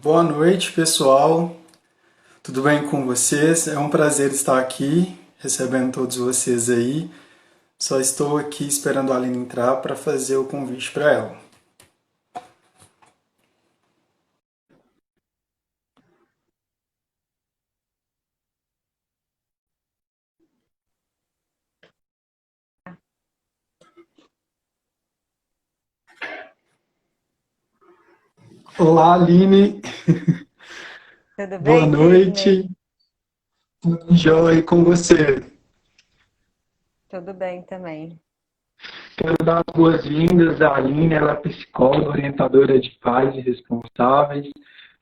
Boa noite, pessoal. Tudo bem com vocês? É um prazer estar aqui, recebendo todos vocês aí. Só estou aqui esperando a Aline entrar para fazer o convite para ela. Olá, Aline. Tudo Boa bem, Sidney? noite. Tudo jóia e com você? Tudo bem também. Quero dar as boas-vindas à Aline, ela é psicóloga, orientadora de pais e responsáveis.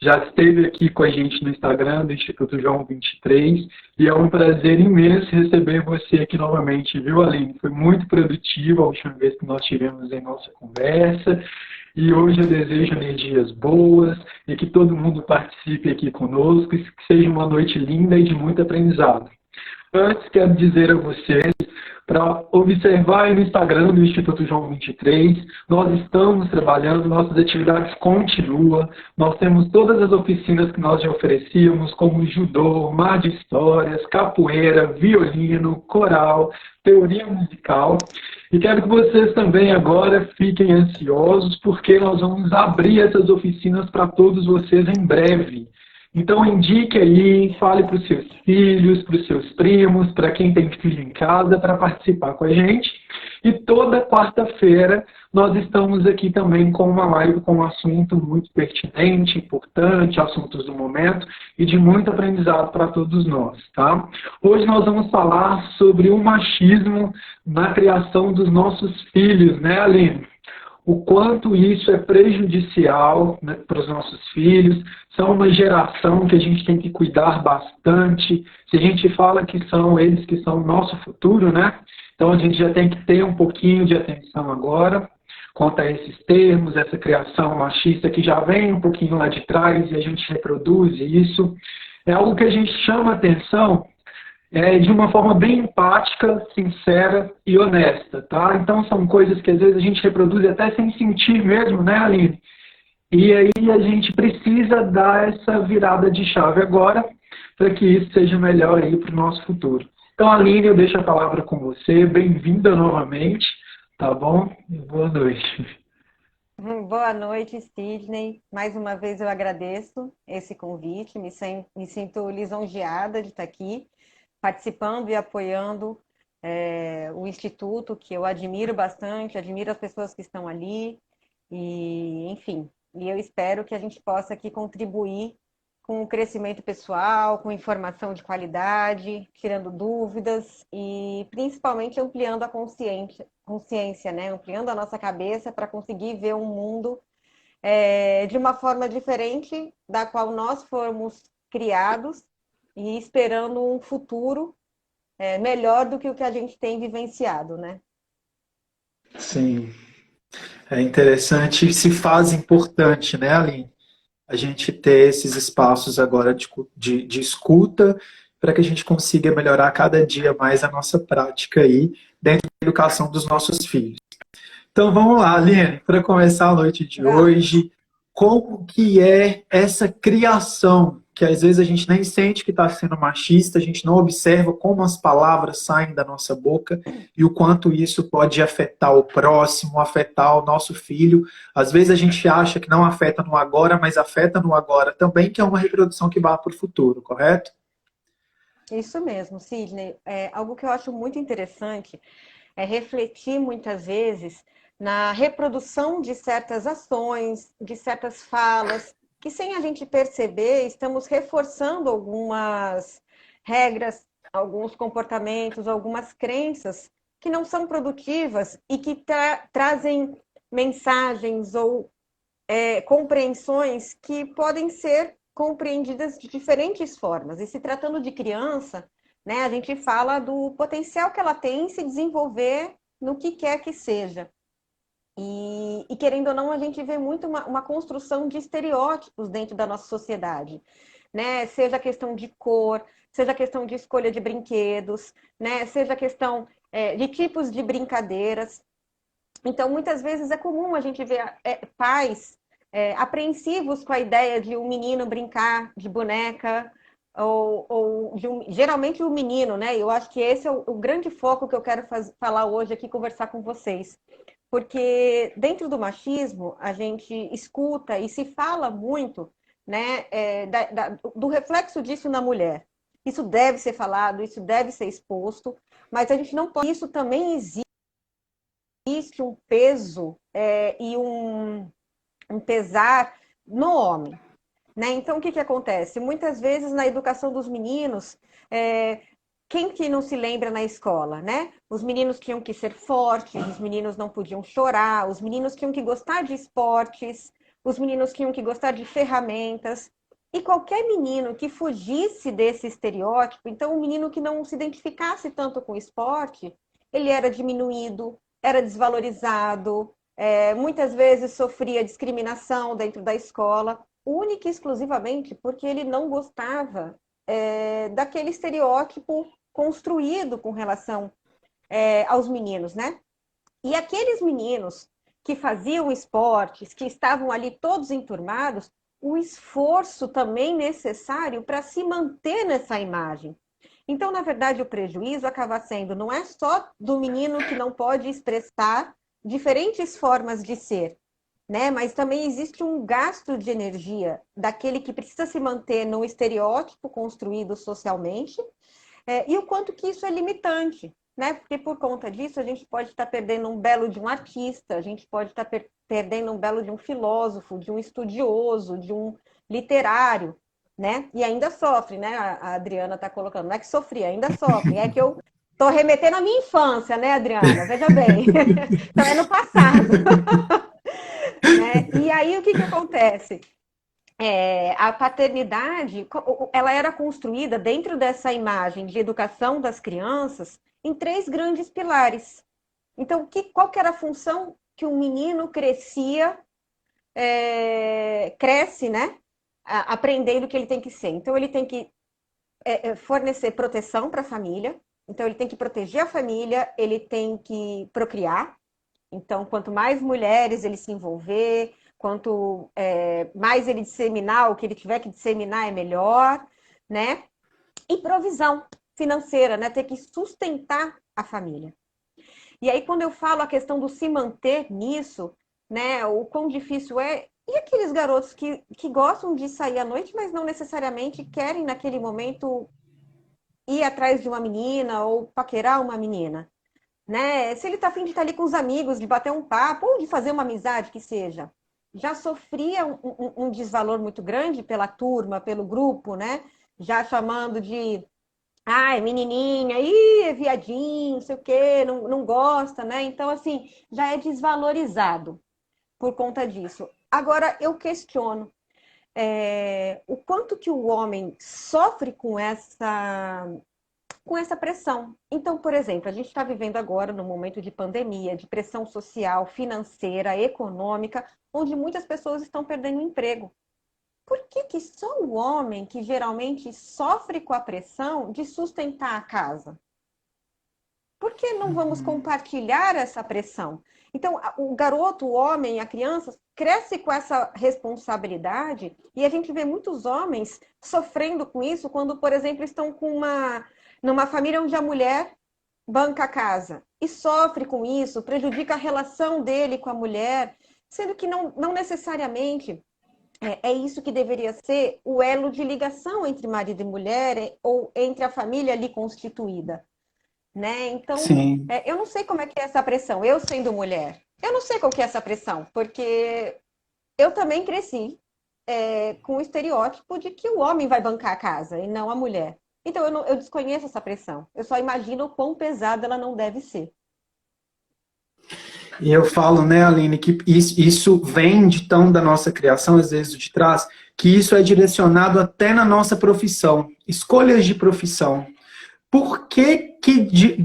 Já esteve aqui com a gente no Instagram do Instituto João 23 e é um prazer imenso receber você aqui novamente, viu, Aline? Foi muito produtivo a última vez que nós tivemos em nossa conversa e hoje eu desejo energias boas e que todo mundo participe aqui conosco e que seja uma noite linda e de muito aprendizado. Antes, quero dizer a vocês para observar aí no Instagram do Instituto João 23. Nós estamos trabalhando, nossas atividades continuam. Nós temos todas as oficinas que nós já oferecíamos, como judô, mar de histórias, capoeira, violino, coral, teoria musical. E quero que vocês também agora fiquem ansiosos, porque nós vamos abrir essas oficinas para todos vocês em breve. Então indique aí, fale para os seus filhos, para os seus primos, para quem tem filho em casa, para participar com a gente. E toda quarta-feira nós estamos aqui também com uma live com um assunto muito pertinente, importante, assuntos do momento e de muito aprendizado para todos nós, tá? Hoje nós vamos falar sobre o machismo na criação dos nossos filhos, né, Aline? O quanto isso é prejudicial, né, para os nossos filhos. São uma geração que a gente tem que cuidar bastante. Se a gente fala que são eles que são o nosso futuro, né? Então a gente já tem que ter um pouquinho de atenção agora quanto a esses termos, essa criação machista que já vem um pouquinho lá de trás e a gente reproduz isso. É algo que a gente chama atenção de uma forma bem empática, sincera e honesta, tá? Então são coisas que às vezes a gente reproduz até sem sentir mesmo, né, Aline? E aí a gente precisa dar essa virada de chave agora para que isso seja melhor aí para o nosso futuro. Então, Aline, eu deixo a palavra com você. Bem-vinda novamente, tá bom? E boa noite. Boa noite, Sidney. Mais uma vez eu agradeço esse convite. Me sinto lisonjeada de estar aqui, participando e apoiando o Instituto, que eu admiro bastante, admiro as pessoas que estão ali, e enfim. E eu espero que a gente possa aqui contribuir com o crescimento pessoal, com informação de qualidade, tirando dúvidas e principalmente ampliando a consciência, né? Ampliando a nossa cabeça para conseguir ver um mundo de uma forma diferente da qual nós fomos criados e esperando um futuro melhor do que o que a gente tem vivenciado, né? Sim, é interessante e se faz importante, né, Aline? A gente ter esses espaços agora de escuta para que a gente consiga melhorar cada dia mais a nossa prática aí dentro da educação dos nossos filhos. Então vamos lá, Aline, para começar a noite de Vamos. hoje, como que é essa criação, que às vezes a gente nem sente que está sendo machista, a gente não observa como as palavras saem da nossa boca e o quanto isso pode afetar o próximo, afetar o nosso filho. Às vezes a gente acha que não afeta no agora, mas afeta no agora também, que é uma reprodução que vai para o futuro, correto? Isso mesmo, Sidney. Algo que eu acho muito interessante é refletir muitas vezes na reprodução de certas ações, de certas falas, que sem a gente perceber, estamos reforçando algumas regras, alguns comportamentos, algumas crenças que não são produtivas e que trazem mensagens ou compreensões que podem ser compreendidas de diferentes formas. E se tratando de criança, né, a gente fala do potencial que ela tem em se desenvolver no que quer que seja. E querendo ou não, a gente vê muito uma construção de estereótipos dentro da nossa sociedade, né? Seja a questão de cor, seja a questão de escolha de brinquedos, né? Seja a questão de tipos de brincadeiras. Então, muitas vezes é comum a gente ver pais apreensivos com a ideia de um menino brincar de boneca, ou geralmente o menino, né? Eu acho que esse é o grande foco que eu quero falar hoje aqui, conversar com vocês. Porque dentro do machismo, a gente escuta e se fala muito, né, do reflexo disso na mulher. Isso deve ser falado, isso deve ser exposto, mas a gente não pode. Isso também existe um peso e um pesar no homem. Né? Então, o que acontece? Muitas vezes, na educação dos meninos, quem que não se lembra na escola, né? Os meninos tinham que ser fortes, os meninos não podiam chorar, os meninos tinham que gostar de esportes, os meninos tinham que gostar de ferramentas. E qualquer menino que fugisse desse estereótipo, então um menino que não se identificasse tanto com o esporte, ele era diminuído, era desvalorizado, muitas vezes sofria discriminação dentro da escola, única e exclusivamente porque ele não gostava daquele estereótipo construído com relação aos meninos, né? E aqueles meninos que faziam esportes, que estavam ali todos enturmados, o esforço também necessário para se manter nessa imagem. Então, na verdade, o prejuízo acaba sendo, não é só do menino que não pode expressar diferentes formas de ser, né? Mas também existe um gasto de energia daquele que precisa se manter no estereótipo construído socialmente, e o quanto que isso é limitante, né? Porque por conta disso a gente pode estar perdendo um belo de um artista, a gente pode estar perdendo um belo de um filósofo, de um estudioso, de um literário, né? E ainda sofre, né? A Adriana está colocando, não é que sofria, ainda sofre, é que eu estou remetendo à minha infância, né, Adriana? Veja bem, então é no passado. Né? E aí o que acontece? A paternidade, ela era construída dentro dessa imagem de educação das crianças em 3 grandes pilares. Então, qual que era a função que um menino cresce, né? Aprendendo o que ele tem que ser. Então, ele tem que fornecer proteção para a família. Então, ele tem que proteger a família, ele tem que procriar. Então, quanto mais mulheres ele se envolver, quanto mais ele disseminar, o que ele tiver que disseminar é melhor, né? E provisão financeira, né? Ter que sustentar a família. E aí, quando eu falo a questão do se manter nisso, né? O quão difícil é. E aqueles garotos que gostam de sair à noite, mas não necessariamente querem, naquele momento, ir atrás de uma menina ou paquerar uma menina? Né? Se ele está afim de estar ali com os amigos, de bater um papo, ou de fazer uma amizade que seja, já sofria um desvalor muito grande pela turma, pelo grupo, né? Já chamando de ai, menininha, é viadinho, não sei o quê, não gosta, né? Então, assim, já é desvalorizado por conta disso. Agora, eu questiono o quanto que o homem sofre com essa pressão. Então, por exemplo, a gente está vivendo agora num momento de pandemia, de pressão social, financeira, econômica, onde muitas pessoas estão perdendo emprego. Por que só o homem que geralmente sofre com a pressão de sustentar a casa? Por que não vamos compartilhar essa pressão? Então, o garoto, o homem, a criança cresce com essa responsabilidade e a gente vê muitos homens sofrendo com isso quando, por exemplo, estão numa família onde a mulher banca a casa e sofre com isso, prejudica a relação dele com a mulher, sendo que não necessariamente é isso que deveria ser o elo de ligação entre marido e mulher ou entre a família ali constituída. Né? Então, eu não sei como é que é essa pressão. Eu sendo mulher, eu não sei qual que é essa pressão, porque eu também cresci com o estereótipo de que o homem vai bancar a casa e não a mulher. Então, eu desconheço essa pressão. Eu só imagino o quão pesada ela não deve ser. E eu falo, né, Aline, que isso vem de tão da nossa criação, às vezes de trás, que isso é direcionado até na nossa profissão, escolhas de profissão. Por que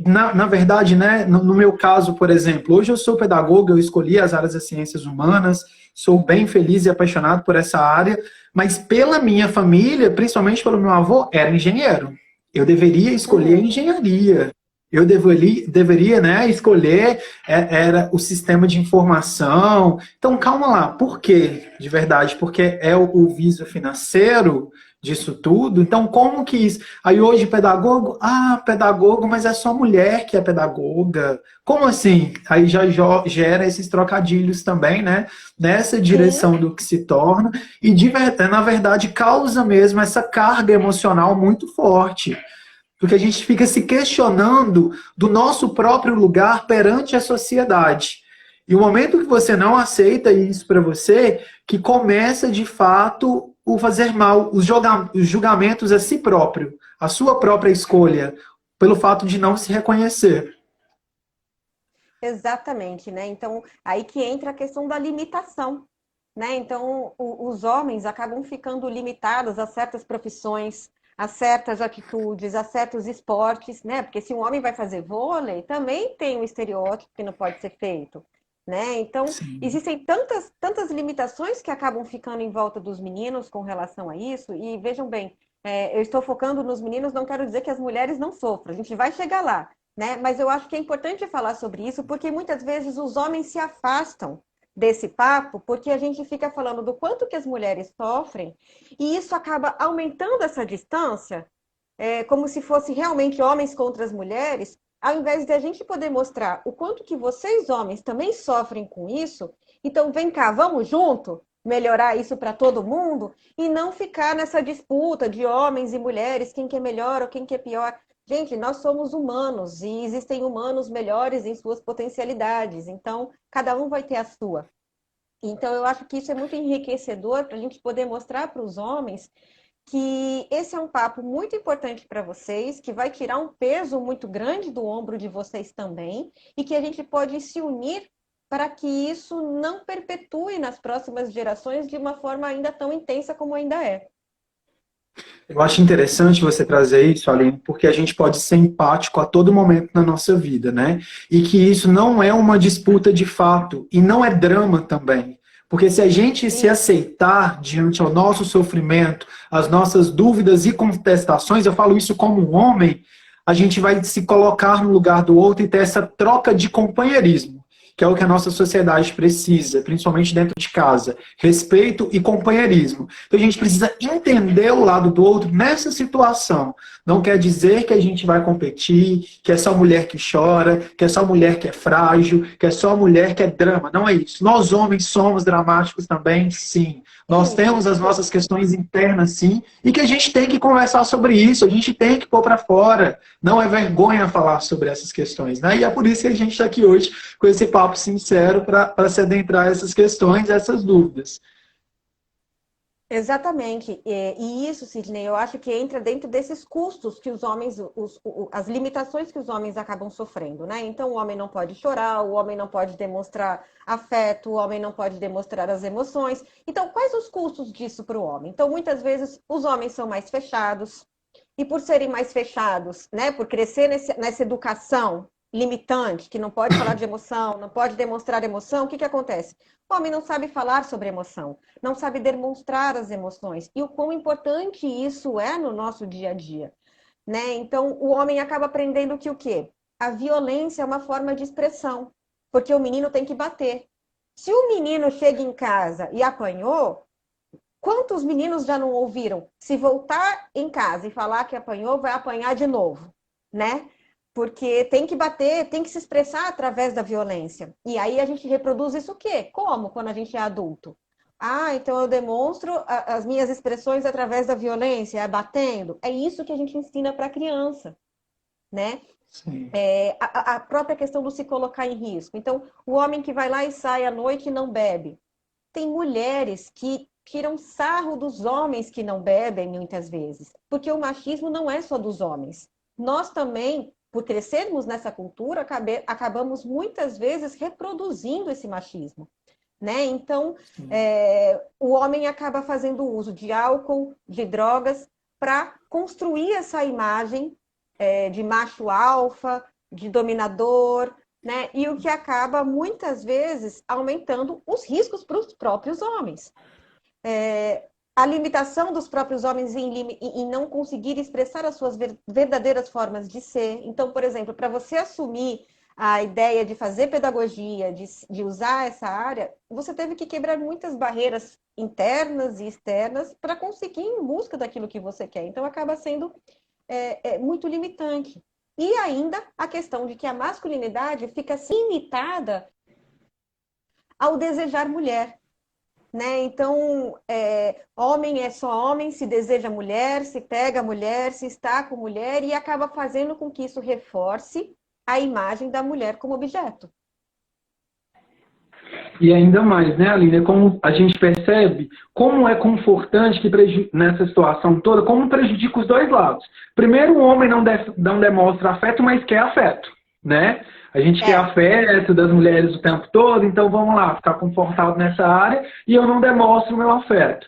na verdade, né, no meu caso, por exemplo, hoje eu sou pedagoga, eu escolhi as áreas das ciências humanas, sou bem feliz e apaixonado por essa área, mas pela minha família, principalmente pelo meu avô, era engenheiro. Eu deveria escolher engenharia. eu deveria, né, escolher era o sistema de informação. Então, calma lá, por quê? De verdade, porque é o viso financeiro disso tudo. Então, como que isso? Aí hoje, pedagogo, pedagogo, mas é só mulher que é pedagoga. Como assim? Aí já gera esses trocadilhos também, né? Nessa Sim, direção do que se torna, e na verdade causa mesmo essa carga emocional muito forte. Porque a gente fica se questionando do nosso próprio lugar perante a sociedade. E o momento que você não aceita isso para você, que começa de fato o fazer mal, os julgamentos a si próprio, a sua própria escolha, pelo fato de não se reconhecer. exatamente, né? Então, aí que entra a questão da limitação, né? Então, os homens acabam ficando limitados a certas profissões, a certas atitudes, a certos esportes, né? Porque se um homem vai fazer vôlei, também tem um estereótipo que não pode ser feito, né? Então, Sim. existem tantas limitações que acabam ficando em volta dos meninos com relação a isso. E vejam bem, eu estou focando nos meninos, não quero dizer que as mulheres não sofram, a gente vai chegar lá, né? Mas eu acho que é importante falar sobre isso, porque muitas vezes os homens se afastam desse papo, porque a gente fica falando do quanto que as mulheres sofrem, e isso acaba aumentando essa distância, como se fosse realmente homens contra as mulheres, ao invés de a gente poder mostrar o quanto que vocês, homens, também sofrem com isso, então vem cá, vamos junto melhorar isso para todo mundo e não ficar nessa disputa de homens e mulheres, quem que é melhor ou quem que é pior. Gente, nós somos humanos e existem humanos melhores em suas potencialidades, então cada um vai ter a sua. Então, eu acho que isso é muito enriquecedor para a gente poder mostrar para os homens que esse é um papo muito importante para vocês, que vai tirar um peso muito grande do ombro de vocês também, e que a gente pode se unir para que isso não perpetue nas próximas gerações de uma forma ainda tão intensa como ainda é. Eu acho interessante você trazer isso, Aline, porque a gente pode ser empático a todo momento na nossa vida, né? E que isso não é uma disputa de fato e não é drama também. Porque se a gente se Isso. aceitar diante ao nosso sofrimento, as nossas dúvidas e contestações, eu falo isso como um homem, a gente vai se colocar no lugar do outro e ter essa troca de companheirismo, que é o que a nossa sociedade precisa, principalmente dentro de casa. Respeito e companheirismo. Então a gente precisa entender o lado do outro nessa situação. Não quer dizer que a gente vai competir, que é só mulher que chora, que é só mulher que é frágil, que é só mulher que é drama. Não é isso. Nós homens somos dramáticos também, sim. Nós temos as Isso. nossas questões internas, sim, e que a gente tem que conversar sobre isso, a gente tem que pôr para fora. Não é vergonha falar sobre essas questões, né? E é por isso que a gente está aqui hoje com esse papo sincero para se adentrar essas questões, essas dúvidas. Exatamente. E isso, Sidney, eu acho que entra dentro desses custos que os homens, as limitações que os homens acabam sofrendo, né? Então, o homem não pode chorar, o homem não pode demonstrar afeto, o homem não pode demonstrar as emoções. Então, quais os custos disso para o homem? Então, muitas vezes, os homens são mais fechados, e por serem mais fechados, né? Por crescer nessa educação limitante, que não pode falar de emoção, não pode demonstrar emoção, o que acontece? O homem não sabe falar sobre emoção, não sabe demonstrar as emoções. E o quão importante isso é no nosso dia a dia, né? Então, o homem acaba aprendendo que o quê? A violência é uma forma de expressão, porque o menino tem que bater. Se o menino chega em casa e apanhou, quantos meninos já não ouviram? Se voltar em casa e falar que apanhou, vai apanhar de novo, né? Porque tem que bater, tem que se expressar através da violência. E aí a gente reproduz isso o quê? Como quando a gente é adulto? Ah, então eu demonstro as minhas expressões através da violência, é batendo. É isso que a gente ensina para a criança, né? Sim. A própria questão do se colocar em risco. Então, o homem que vai lá e sai à noite e não bebe. Tem mulheres que tiram sarro dos homens que não bebem muitas vezes, porque o machismo não é só dos homens. Nós também, por crescermos nessa cultura, acabamos muitas vezes reproduzindo esse machismo, né? Então, o homem acaba fazendo uso de álcool, de drogas, para construir essa imagem de macho alfa, de dominador, né? E o que acaba muitas vezes aumentando os riscos para os próprios homens. a limitação dos próprios homens em não conseguir expressar as suas verdadeiras formas de ser. Então, por exemplo, para você assumir a ideia de fazer pedagogia, de usar essa área, você teve que quebrar muitas barreiras internas e externas para conseguir ir em busca daquilo que você quer. Então, acaba sendo muito limitante. E ainda a questão de que a masculinidade fica limitada ao desejar mulher. Né? Então, homem é só homem, se deseja mulher, se pega mulher, se está com mulher, e acaba fazendo com que isso reforce a imagem da mulher como objeto. E ainda mais, né, Aline, como a gente percebe, como é confortante que nessa situação toda, como prejudica os dois lados. Primeiro, o homem não demonstra afeto, mas quer afeto, né? A gente quer afeto das mulheres o tempo todo, então vamos lá, ficar confortável nessa área e eu não demonstro o meu afeto.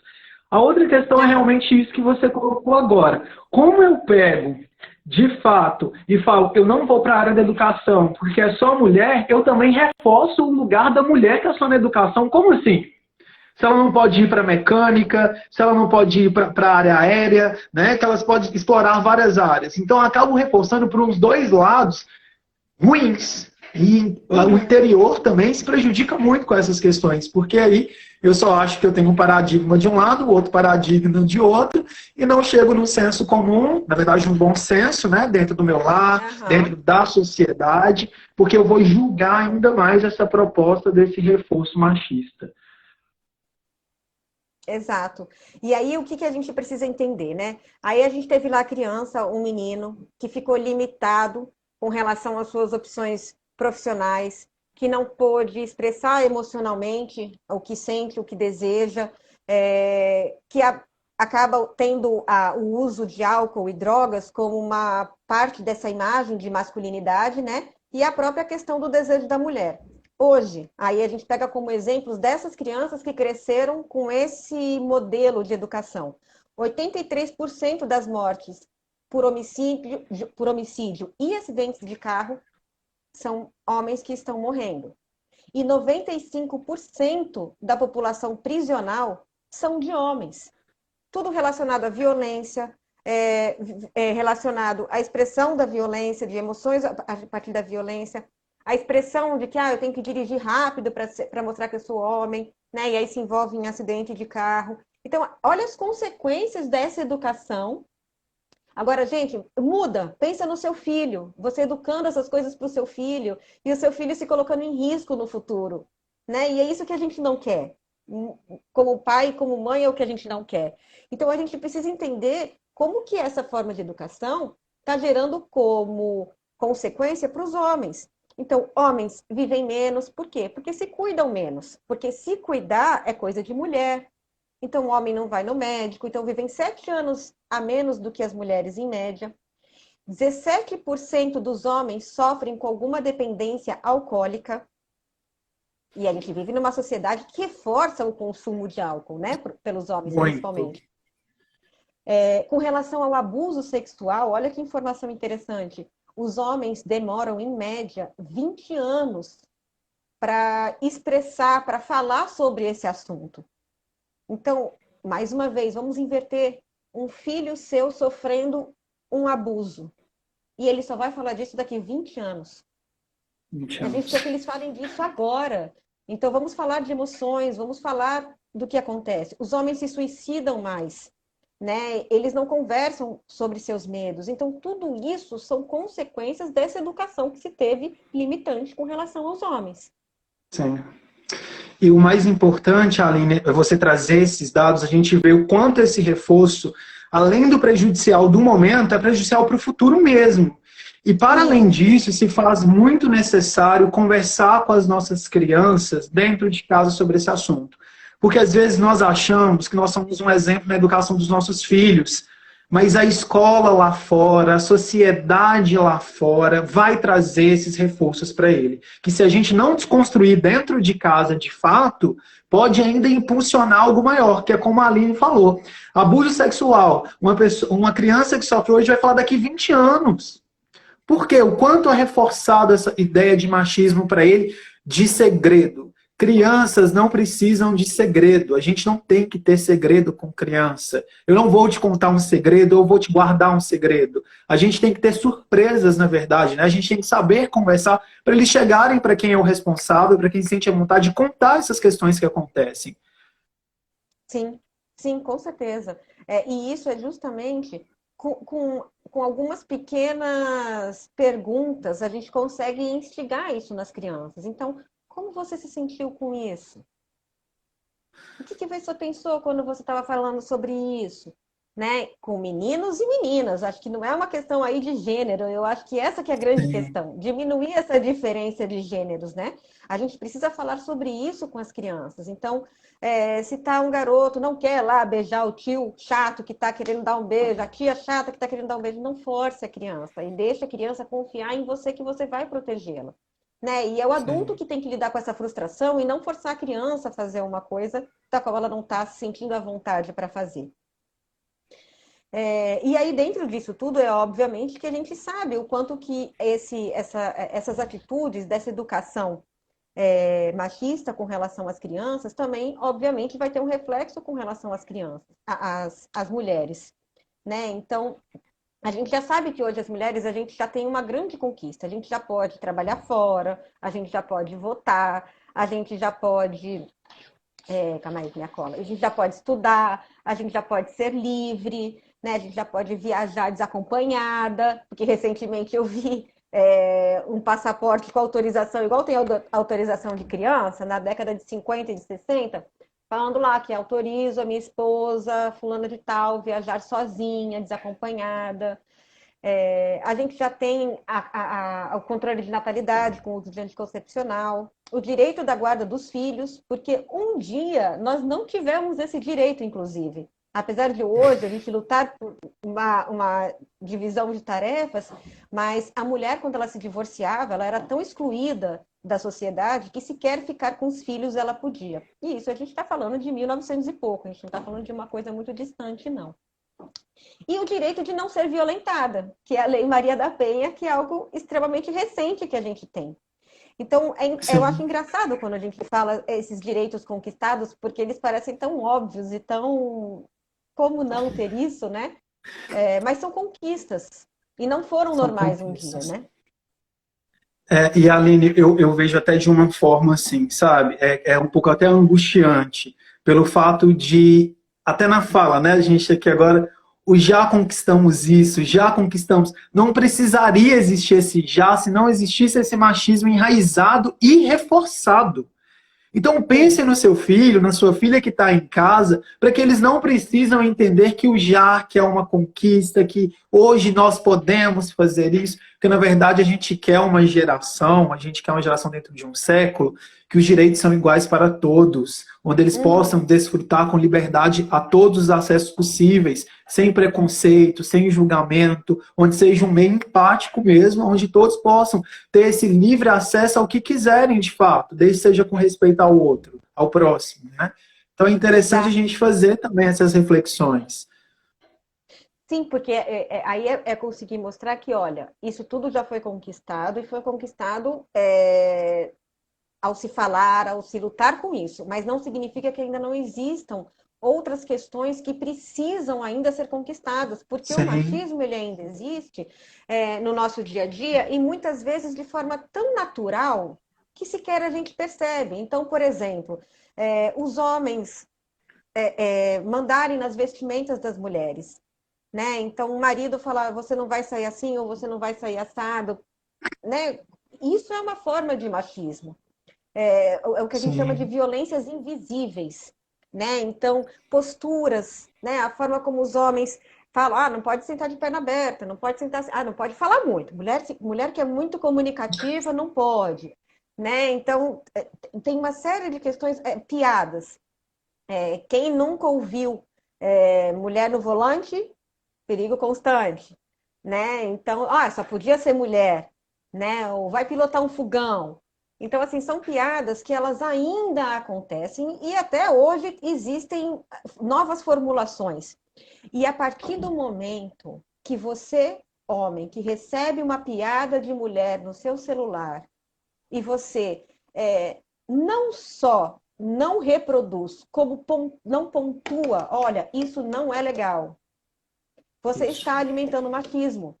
A outra questão é realmente isso que você colocou agora. Como eu pego, de fato, e falo, eu não vou para a área da educação porque é só mulher, eu também reforço o lugar da mulher que é só na educação. Como assim? Se ela não pode ir para mecânica, se ela não pode ir para a área aérea, né? Que elas podem explorar várias áreas. Então, eu acabo reforçando por uns dois lados ruins. E o interior também se prejudica muito com essas questões, porque aí eu só acho que eu tenho um paradigma de um lado, outro paradigma de outro, e não chego num senso comum, na verdade um bom senso, né, dentro do meu lar, dentro da sociedade, porque eu vou julgar ainda mais essa proposta desse reforço machista. Exato. E aí, o que a gente precisa entender, né? Aí a gente teve lá a criança, um menino, que ficou limitado com relação às suas opções profissionais, que não pôde expressar emocionalmente o que sente, o que deseja, acaba tendo o uso de álcool e drogas como uma parte dessa imagem de masculinidade, né? E a própria questão do desejo da mulher. Hoje, aí a gente pega como exemplos dessas crianças que cresceram com esse modelo de educação. 83% das mortes por homicídio e acidentes de carro são homens que estão morrendo. E 95% da população prisional são de homens. Tudo relacionado à violência, relacionado à expressão da violência, de emoções a partir da violência, a expressão de que eu tenho que dirigir rápido para mostrar que eu sou homem, né? E aí se envolve em acidente de carro. Então, olha as consequências dessa educação. Agora, gente, muda, pensa no seu filho, você educando essas coisas para o seu filho, e o seu filho se colocando em risco no futuro, né? E é isso que a gente não quer. Como pai, como mãe, é o que a gente não quer. Então, a gente precisa entender como que essa forma de educação está gerando como consequência para os homens. Então, homens vivem menos, por quê? Porque se cuidam menos. Porque se cuidar é coisa de mulher. Então, o homem não vai no médico, então vivem 7 anos a menos do que as mulheres em média. 17% dos homens sofrem com alguma dependência alcoólica. E a gente vive numa sociedade que reforça o consumo de álcool, né? Pelos homens, principalmente. Com relação ao abuso sexual, olha que informação interessante. Os homens demoram, em média, 20 anos para expressar, para falar sobre esse assunto. Então, mais uma vez, vamos inverter. Um filho seu sofrendo um abuso. E ele só vai falar disso daqui 20 anos. 20 anos. A gente quer que eles falem disso agora. Então, vamos falar de emoções, vamos falar do que acontece. Os homens se suicidam mais, né? Eles não conversam sobre seus medos. Então, tudo isso são consequências dessa educação que se teve limitante com relação aos homens. Sim. E o mais importante, Aline, é você trazer esses dados, a gente vê o quanto esse reforço, além do prejudicial do momento, é prejudicial para o futuro mesmo. E para além disso, se faz muito necessário conversar com as nossas crianças dentro de casa sobre esse assunto. Porque às vezes nós achamos que nós somos um exemplo na educação dos nossos filhos, mas a escola lá fora, a sociedade lá fora vai trazer esses reforços para ele. Que se a gente não desconstruir dentro de casa de fato, pode ainda impulsionar algo maior, que é como a Aline falou. Abuso sexual. Uma criança que sofre hoje vai falar daqui 20 anos. Por quê? O quanto é reforçado essa ideia de machismo para ele de segredo. crianças não precisam de segredo. A gente não tem que ter segredo com criança. Eu não vou te contar um segredo, eu vou te guardar um segredo. A gente tem que ter surpresas, na verdade, né? A gente tem que saber conversar para eles chegarem para quem é o responsável, para quem sente a vontade de contar essas questões que acontecem. Sim, sim, com certeza. E isso é justamente com algumas pequenas perguntas, a gente consegue instigar isso nas crianças. Então, como você se sentiu com isso? O que você pensou quando você estava falando sobre isso? Né? Com meninos e meninas. Acho que não é uma questão aí de gênero. Eu acho que essa que é a grande Sim, questão. Diminuir essa diferença de gêneros, né? A gente precisa falar sobre isso com as crianças. Então, se tá um garoto, não quer lá beijar o tio chato que está querendo dar um beijo, a tia chata que está querendo dar um beijo, não force a criança e deixa a criança confiar em você que você vai protegê-la. Né? E é o adulto sim. que tem que lidar com essa frustração e não forçar a criança a fazer uma coisa da qual ela não está se sentindo à vontade para fazer. E aí, dentro disso tudo, é obviamente que a gente sabe o quanto que essas atitudes dessa educação machista com relação às crianças também, obviamente, vai ter um reflexo com relação às crianças, às mulheres. Né? Então, a gente já sabe que hoje as mulheres, a gente já tem uma grande conquista. A gente já pode trabalhar fora, a gente já pode votar, a gente já pode calma aí, minha cola. A gente já pode estudar, a gente já pode ser livre, né? A gente já pode viajar desacompanhada, porque recentemente eu vi um passaporte com autorização, igual tem autorização de criança, na década de 50 e de 60, falando lá que autorizo a minha esposa, fulana de tal, viajar sozinha, desacompanhada. A gente já tem o controle de natalidade com o uso de anticoncepcional, o direito da guarda dos filhos, porque um dia nós não tivemos esse direito, inclusive. Apesar de hoje a gente lutar por uma divisão de tarefas, mas a mulher, quando ela se divorciava, ela era tão excluída da sociedade que sequer ficar com os filhos ela podia. E isso a gente está falando de 1900 e pouco, a gente não está falando de uma coisa muito distante, não. E o direito de não ser violentada, que é a Lei Maria da Penha, que é algo extremamente recente que a gente tem. Então, eu acho Sim. engraçado quando a gente fala esses direitos conquistados, porque eles parecem tão óbvios e tão. Como não ter isso, né? Mas são conquistas. E não foram São normais um dia, conquistas. né? E Aline, eu vejo até de uma forma assim, sabe? É um pouco até angustiante, pelo fato de, até na fala, né? A gente aqui agora, o já conquistamos isso, já conquistamos. Não precisaria existir esse já se não existisse esse machismo enraizado e reforçado. Então Sim. pense no seu filho, na sua filha que está em casa, para que eles não precisam entender que o já que é uma conquista, que hoje nós podemos fazer isso, porque na verdade a gente quer uma geração dentro de um século, que os direitos são iguais para todos, onde eles possam Uhum. desfrutar com liberdade a todos os acessos possíveis, sem preconceito, sem julgamento, onde seja um meio empático mesmo, onde todos possam ter esse livre acesso ao que quiserem de fato, desde que seja com respeito ao outro, ao próximo, né? Então é interessante a Exato. gente fazer também essas reflexões. Sim, porque aí conseguir mostrar que, olha, isso tudo já foi conquistado e foi conquistado ao se falar, ao se lutar com isso, mas não significa que ainda não existam outras questões que precisam ainda ser conquistadas, porque o Sim, machismo ele ainda existe no nosso dia a dia e muitas vezes de forma tão natural que sequer a gente percebe. Então, por exemplo, os homens mandarem nas vestimentas das mulheres, né? Então, o marido falar, você não vai sair assim ou você não vai sair assado, né? Isso é uma forma de machismo. É o que a gente chama de sim, violências invisíveis, né? Então, posturas, né? A forma como os homens falam, não pode sentar de perna aberta, não pode sentar, não pode falar muito. Mulher que é muito comunicativa não pode, né? Então, tem uma série de questões, piadas. Quem nunca ouviu mulher no volante, perigo constante, né? Então, só podia ser mulher, né? Ou vai pilotar um fogão. Então, assim, são piadas que elas ainda acontecem e até hoje existem novas formulações. E a partir do momento que você, homem, que recebe uma piada de mulher no seu celular e você não só não reproduz, como não pontua, olha, isso não é legal. Você Isso. está alimentando o machismo.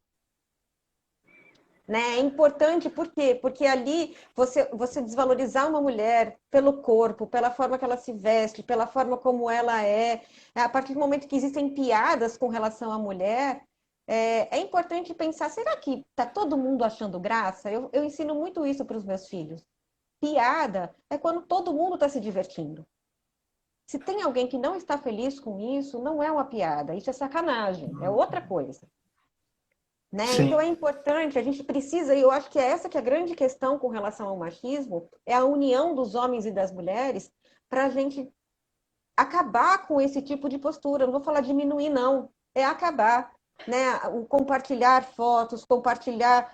Né? É importante, por quê? Porque ali você desvalorizar uma mulher pelo corpo, pela forma que ela se veste, pela forma como ela é, a partir do momento que existem piadas com relação à mulher, é importante pensar, será que está todo mundo achando graça? Eu ensino muito isso para os meus filhos. Piada é quando todo mundo está se divertindo. Se tem alguém que não está feliz com isso, não é uma piada, isso é sacanagem, é outra coisa. Né? Então Sim. é importante, a gente precisa, e eu acho que é essa que é a grande questão com relação ao machismo, é a união dos homens e das mulheres para a gente acabar com esse tipo de postura. Não vou falar diminuir, não, é acabar. Né? O compartilhar fotos, compartilhar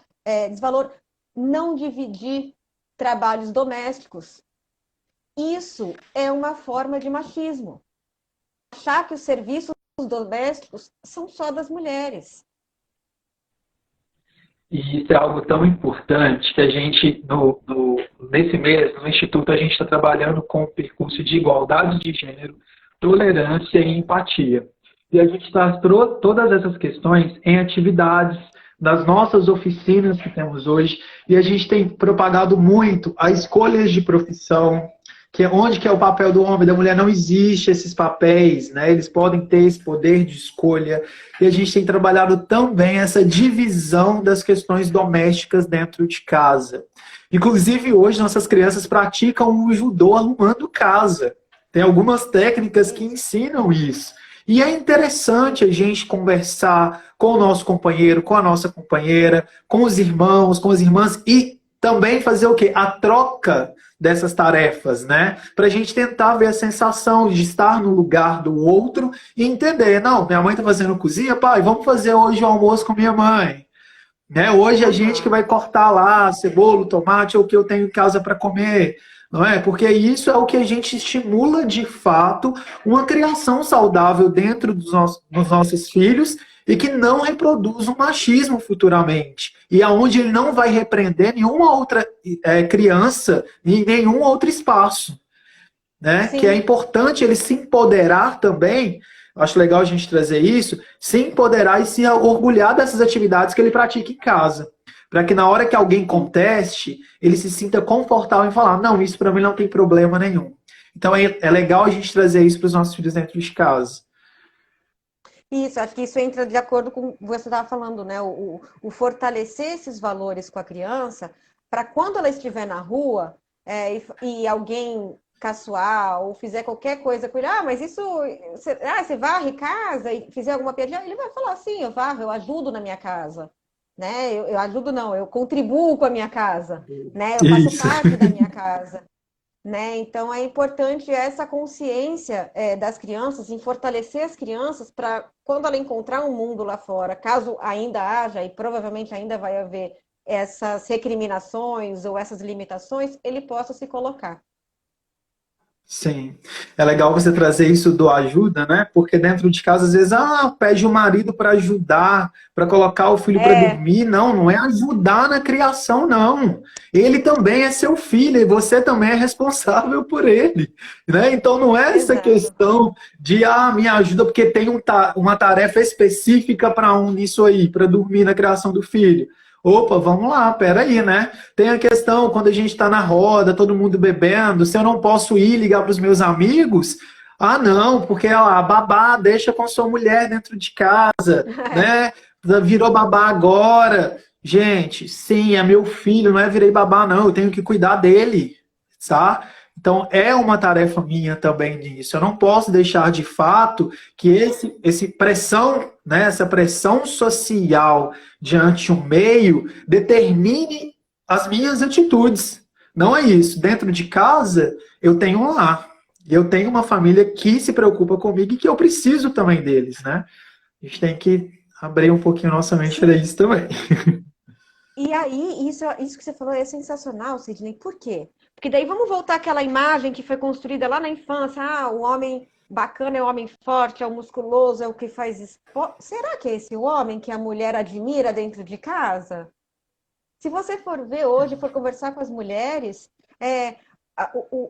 desvalor, não dividir trabalhos domésticos. Isso é uma forma de machismo. Achar que os serviços domésticos são só das mulheres. E isso é algo tão importante que a gente, nesse mês, no Instituto, a gente está trabalhando com o percurso de igualdade de gênero, tolerância e empatia. E a gente traz todas essas questões em atividades das nossas oficinas que temos hoje, e a gente tem propagado muito a escolhas de profissão, que é onde que é o papel do homem e da mulher, não existe esses papéis, né? Eles podem ter esse poder de escolha, e a gente tem trabalhado também essa divisão das questões domésticas dentro de casa. Inclusive, hoje, nossas crianças praticam o judô arrumando casa. Tem algumas técnicas que ensinam isso. E é interessante a gente conversar com o nosso companheiro, com a nossa companheira, com os irmãos, com as irmãs, e também fazer o quê? A troca dessas tarefas, né? Para a gente tentar ver a sensação de estar no lugar do outro e entender, não, minha mãe está fazendo cozinha, pai, vamos fazer hoje o almoço com minha mãe. Né? Hoje a gente que Uhum. vai cortar lá cebola, tomate, ou o que eu tenho em casa para comer. Não é? Porque isso é o que a gente estimula de fato uma criação saudável dentro dos nossos filhos e que não reproduz um machismo futuramente. E aonde ele não vai repreender nenhuma outra criança em nenhum outro espaço. Né? Que é Sim. importante ele se empoderar também. Acho legal a gente trazer isso, se empoderar e se orgulhar dessas atividades que ele pratica em casa. Para que na hora que alguém conteste, ele se sinta confortável em falar: não, isso para mim não tem problema nenhum. Então é legal a gente trazer isso para os nossos filhos dentro de casa. Isso, acho que isso entra de acordo com o que você estava falando, né? O fortalecer esses valores com a criança, para quando ela estiver na rua e alguém caçoar ou fizer qualquer coisa com ele, mas isso, você varre casa e fizer alguma piadinha, ele vai falar assim, eu varro, eu ajudo na minha casa, né? Eu ajudo não, eu contribuo com a minha casa, né? Eu faço Isso. parte da minha casa. Né? Então é importante essa consciência das crianças, em fortalecer as crianças para quando ela encontrar um mundo lá fora, caso ainda haja, e provavelmente ainda vai haver essas recriminações ou essas limitações, ele possa se colocar. Sim. É legal você trazer isso do ajuda, né? Porque dentro de casa, às vezes, pede o marido para ajudar, para colocar o filho para É, dormir. Não, não é ajudar na criação, não. Ele também é seu filho e você também é responsável por ele, né? Então não é essa exato. questão de, me ajuda porque tem uma tarefa específica para nisso aí, para dormir na criação do filho. Opa, vamos lá, peraí, né? Tem a questão, quando a gente está na roda, todo mundo bebendo, se eu não posso ir ligar para os meus amigos, não, porque a babá deixa com sua mulher dentro de casa, né? Virou babá agora. Gente, sim, é meu filho, não é virei babá, não, eu tenho que cuidar dele, tá? Então, é uma tarefa minha também nisso. Eu não posso deixar de fato que esse pressão, né, essa pressão social diante um meio determine as minhas atitudes. Não é isso. Dentro de casa, eu tenho um lar. Eu tenho uma família que se preocupa comigo e que eu preciso também deles, né? A gente tem que abrir um pouquinho nossa mente para Sim. isso também. E aí, isso que você falou é sensacional, Sidney. Por quê? Porque daí vamos voltar àquela imagem que foi construída lá na infância. O homem bacana é o homem forte, é o musculoso, é o que faz esporte. Será que é esse o homem que a mulher admira dentro de casa? Se você for ver hoje, for conversar com as mulheres,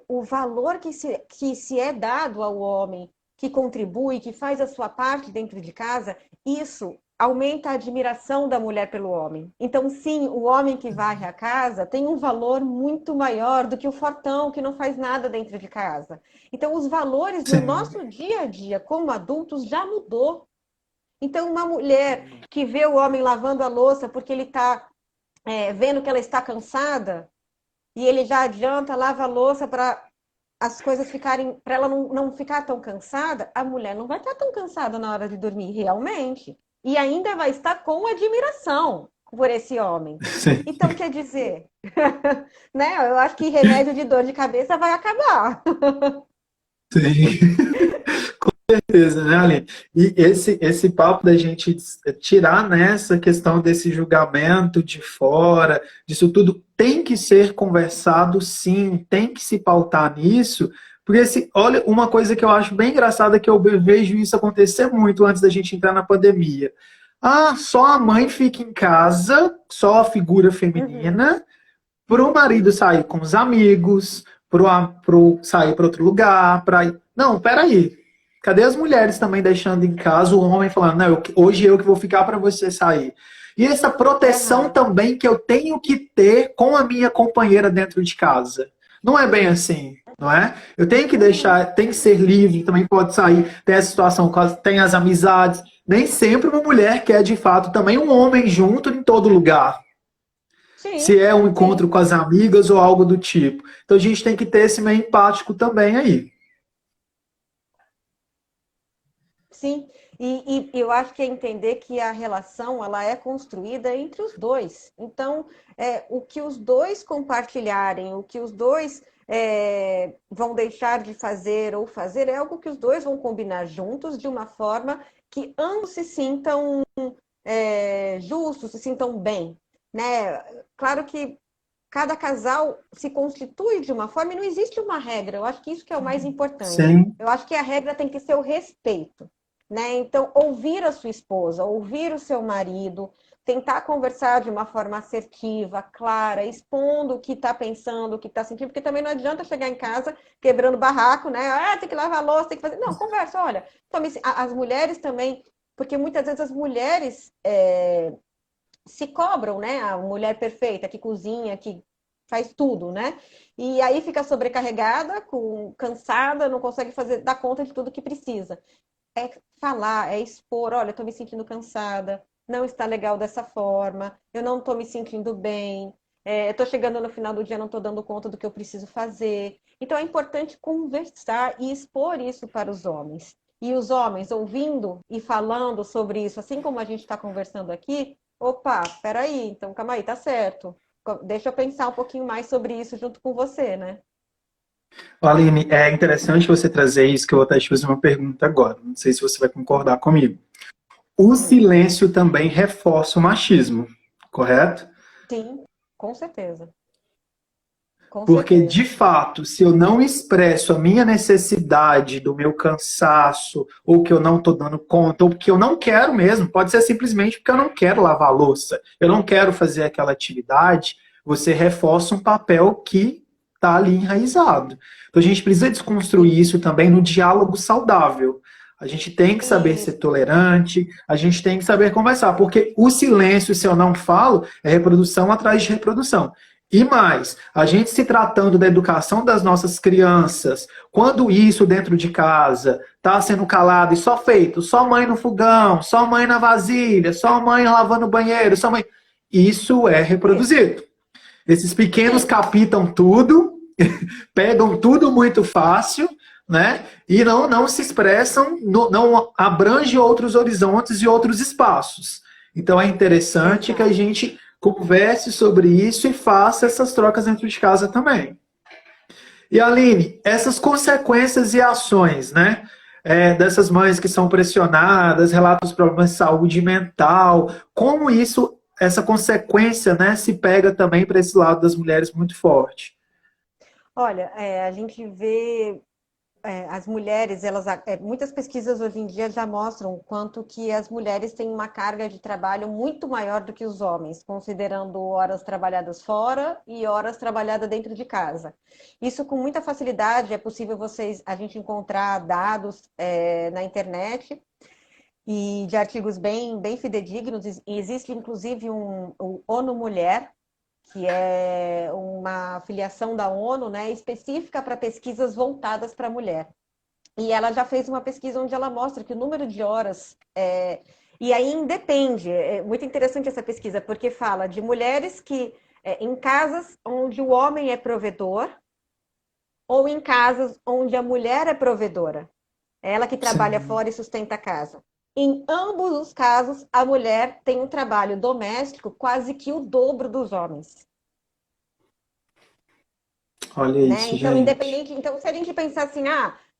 o valor que se é dado ao homem, que contribui, que faz a sua parte dentro de casa, isso aumenta a admiração da mulher pelo homem. Então, sim, o homem que varre a casa tem um valor muito maior do que o fortão que não faz nada dentro de casa. Então, os valores no Sim. nosso dia a dia como adultos já mudou. Então, uma mulher que vê o homem lavando a louça porque ele está vendo que ela está cansada, e ele já adianta, lava a louça para as coisas ficarem, para ela não ficar tão cansada, a mulher não vai estar tão cansada na hora de dormir, realmente. E ainda vai estar com admiração por esse homem. Sim. Então, quer dizer, né? Eu acho que remédio de dor de cabeça vai acabar. Sim. Certeza, né, Aline? E esse papo da gente tirar nessa questão desse julgamento de fora, disso tudo, tem que ser conversado, sim, tem que se pautar nisso, porque olha, uma coisa que eu acho bem engraçada, que eu vejo isso acontecer muito antes da gente entrar na pandemia. Ah, só a mãe fica em casa, só a figura Uhum. feminina, para o marido sair com os amigos, pro sair para outro lugar, para ir. Não, peraí. Cadê as mulheres também deixando em casa o homem falando, não, hoje eu que vou ficar para você sair. E essa proteção Uhum. também que eu tenho que ter com a minha companheira dentro de casa. Não é bem assim, não é? Eu tenho que Uhum. deixar, tem que ser livre, também pode sair, tem essa situação, tem as amizades. Nem sempre uma mulher quer de fato também um homem junto em todo lugar, Sim, se é um encontro sim, com as amigas ou algo do tipo. Então a gente tem que ter esse meio empático também aí. sim. E eu acho que é entender que a relação ela é construída entre os dois. Então, o que os dois compartilharem, o que os dois vão deixar de fazer ou fazer, é algo que os dois vão combinar juntos de uma forma que ambos se sintam justos, se sintam bem, né? Claro que cada casal se constitui de uma forma e não existe uma regra. Eu acho que isso que é o mais importante. Sim, Eu acho que a regra tem que ser o respeito, né? Então, ouvir a sua esposa, ouvir o seu marido, tentar conversar de uma forma assertiva, clara, expondo o que está pensando, o que está sentindo, porque também não adianta chegar em casa quebrando barraco, né? Ah, tem que lavar a louça, tem que fazer. Não, conversa, olha. As mulheres também, porque muitas vezes as mulheres se cobram, né? A mulher perfeita que cozinha, que faz tudo, né? E aí fica sobrecarregada, cansada, não consegue dar conta de tudo que precisa. É falar, é expor, olha, eu tô me sentindo cansada, não está legal dessa forma, eu não tô me sentindo bem, eu tô chegando no final do dia, não tô dando conta do que eu preciso fazer. Então é importante conversar e expor isso para os homens. E os homens ouvindo e falando sobre isso, assim como a gente está conversando aqui, opa, peraí, então calma aí, tá certo. Deixa eu pensar um pouquinho mais sobre isso junto com você, né? Aline, é interessante você trazer isso, que eu vou até te fazer uma pergunta agora. Não sei se você vai concordar comigo. O Hum. silêncio também reforça o machismo, correto? Sim, com certeza. Com Porque, de certeza. fato, se eu não expresso a minha necessidade do meu cansaço, ou que eu não estou dando conta, ou que eu não quero mesmo, pode ser simplesmente porque eu não quero lavar a louça, eu não quero fazer aquela atividade, você reforça um papel que está ali enraizado. Então, a gente precisa desconstruir Sim. isso também no diálogo saudável. A gente tem que saber ser Isso. tolerante, a gente tem que saber conversar, porque o silêncio, se eu não falo, é reprodução atrás de reprodução. E mais, a gente se tratando da educação das nossas crianças, quando isso dentro de casa está sendo calado e só feito, só mãe no fogão, só mãe na vasilha, só mãe lavando o banheiro, só mãe. Isso é Isso. reproduzido. Esses pequenos Sim. capitam tudo, pegam tudo muito fácil, né? E não se expressam, não abrange outros horizontes e outros espaços. Então é interessante que a Exato. gente converse sobre isso e faça essas trocas dentro de casa também. E Aline, essas consequências e ações, né? Dessas mães que são pressionadas, relatam os problemas de saúde mental, como isso, essa consequência, né, se pega também para esse lado das mulheres muito forte. Olha, a gente vê. as mulheres, muitas pesquisas hoje em dia já mostram o quanto que as mulheres têm uma carga de trabalho muito maior do que os homens, considerando horas trabalhadas fora e horas trabalhadas dentro de casa. Isso com muita facilidade é possível a gente encontrar dados na internet e de artigos bem fidedignos. E existe inclusive o ONU Mulher, que é uma filiação da ONU, né, específica para pesquisas voltadas para a mulher. E ela já fez uma pesquisa onde ela mostra que o número de horas... e aí independe, é muito interessante essa pesquisa, porque fala de mulheres que, em casas onde o homem é provedor, ou em casas onde a mulher é provedora. É ela que trabalha Sim. fora e sustenta a casa. Em ambos os casos, a mulher tem um trabalho doméstico quase que o dobro dos homens. Olha Né? isso, Então, gente. então, se a gente pensar assim,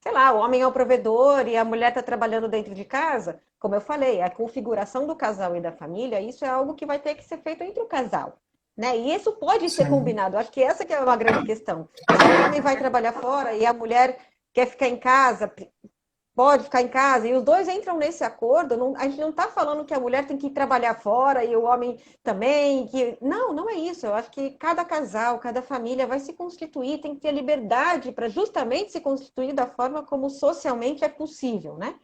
sei lá, o homem é o provedor e a mulher está trabalhando dentro de casa, como eu falei, a configuração do casal e da família, isso é algo que vai ter que ser feito entre o casal. Né? E isso pode ser Sim. combinado. Acho que essa que é uma grande questão. Se o homem vai trabalhar fora e a mulher quer ficar em casa, pode ficar em casa, e os dois entram nesse acordo, a gente não está falando que a mulher tem que ir trabalhar fora e o homem também, não é isso. Eu acho que cada casal, cada família vai se constituir, tem que ter liberdade para justamente se constituir da forma como socialmente é possível, né?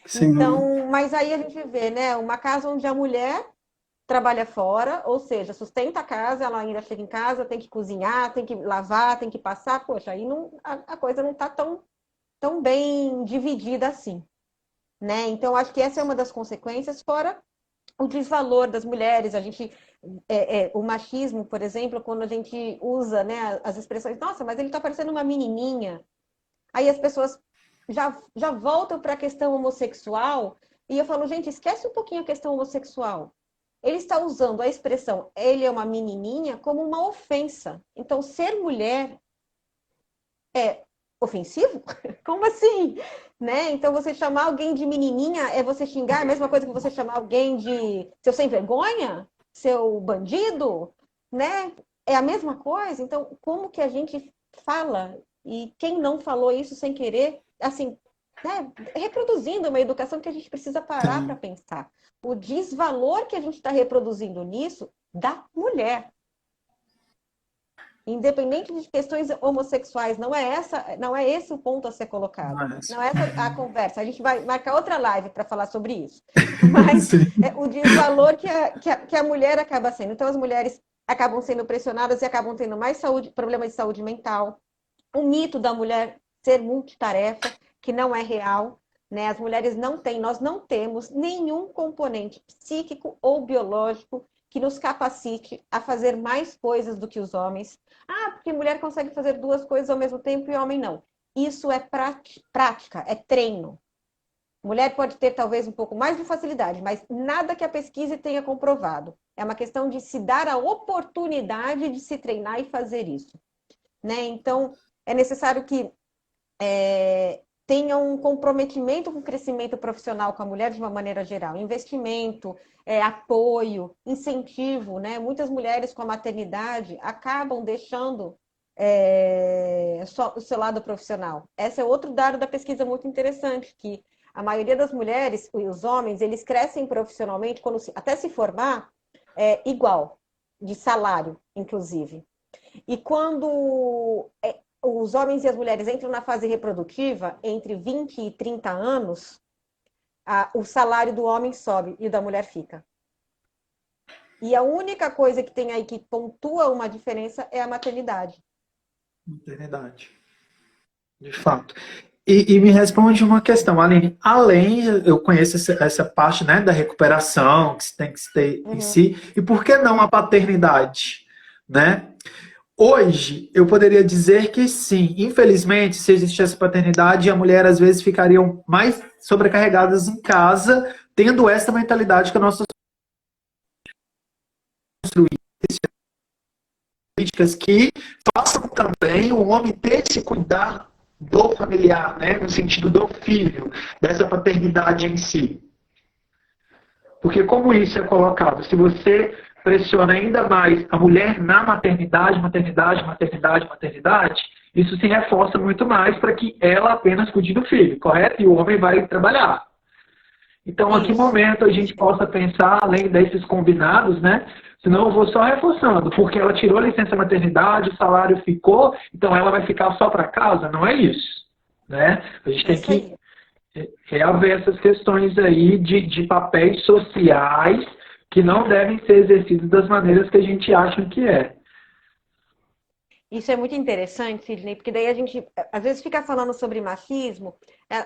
Sim. Então, mas aí a gente vê, né, uma casa onde a mulher trabalha fora, ou seja, sustenta a casa, ela ainda chega em casa, tem que cozinhar, tem que lavar, tem que passar, poxa, aí a coisa não está tão bem dividida assim, né? Então, acho que essa é uma das consequências, fora o desvalor das mulheres. A gente, o machismo, por exemplo, quando a gente usa, né, as expressões, nossa, mas ele está parecendo uma menininha. Aí as pessoas já voltam para a questão homossexual e eu falo, gente, esquece um pouquinho a questão homossexual. Ele está usando a expressão ele é uma menininha como uma ofensa. Então, ser mulher é ofensivo? Como assim? Né? Então, você chamar alguém de menininha é você xingar, é a mesma coisa que você chamar alguém de seu sem vergonha, seu bandido, né? É a mesma coisa. Então, como que a gente fala? E quem não falou isso sem querer, assim, né? Reproduzindo uma educação que a gente precisa parar para Sim. pensar. O desvalor que a gente está reproduzindo nisso da mulher. Independente de questões homossexuais, não é esse o ponto a ser colocado. Mas... Não é essa a conversa. A gente vai marcar outra live para falar sobre isso. Mas Sim. o desvalor que a mulher acaba sendo. Então, as mulheres acabam sendo pressionadas e acabam tendo mais problemas de saúde mental. O mito da mulher ser multitarefa, que não é real. Né? As mulheres nós não temos nenhum componente psíquico ou biológico que nos capacite a fazer mais coisas do que os homens. Porque mulher consegue fazer duas coisas ao mesmo tempo e homem não. Isso é prática, é treino. Mulher pode ter talvez um pouco mais de facilidade, mas nada que a pesquisa tenha comprovado. É uma questão de se dar a oportunidade de se treinar e fazer isso. Né? Então, é necessário que tenha um comprometimento com o crescimento profissional com a mulher de uma maneira geral. Investimento, apoio, incentivo. Né? Muitas mulheres com a maternidade acabam deixando o seu lado profissional. Esse é outro dado da pesquisa muito interessante, que a maioria das mulheres e os homens, eles crescem profissionalmente, até se formar, igual, de salário, inclusive. E quando os homens e as mulheres entram na fase reprodutiva, entre 20 e 30 anos, o salário do homem sobe e o da mulher fica. E a única coisa que tem aí que pontua uma diferença é a maternidade. Maternidade. De fato. E me responde uma questão, Aline. Além, eu conheço essa parte, né, da recuperação que se tem que se ter em Uhum. si, e por que não a paternidade? Né? Hoje, eu poderia dizer que sim, infelizmente, se existisse essa paternidade, a mulher às vezes ficariam mais sobrecarregadas em casa, tendo essa mentalidade que a nossa políticas que façam também o homem ter esse cuidar do familiar, né, no sentido do filho, dessa paternidade em si. Porque como isso é colocado, se você pressiona ainda mais a mulher na maternidade, isso se reforça muito mais para que ela apenas cuide do filho, correto? E o homem vai trabalhar. Então, a que momento a gente possa pensar, além desses combinados, né? Senão eu vou só reforçando, porque ela tirou a licença maternidade, o salário ficou, então ela vai ficar só para casa? Não é isso, né? A gente tem que reaver essas questões aí de papéis sociais que não devem ser exercidos das maneiras que a gente acha que é. Isso é muito interessante, Sidney, porque daí a gente, às vezes, fica falando sobre machismo,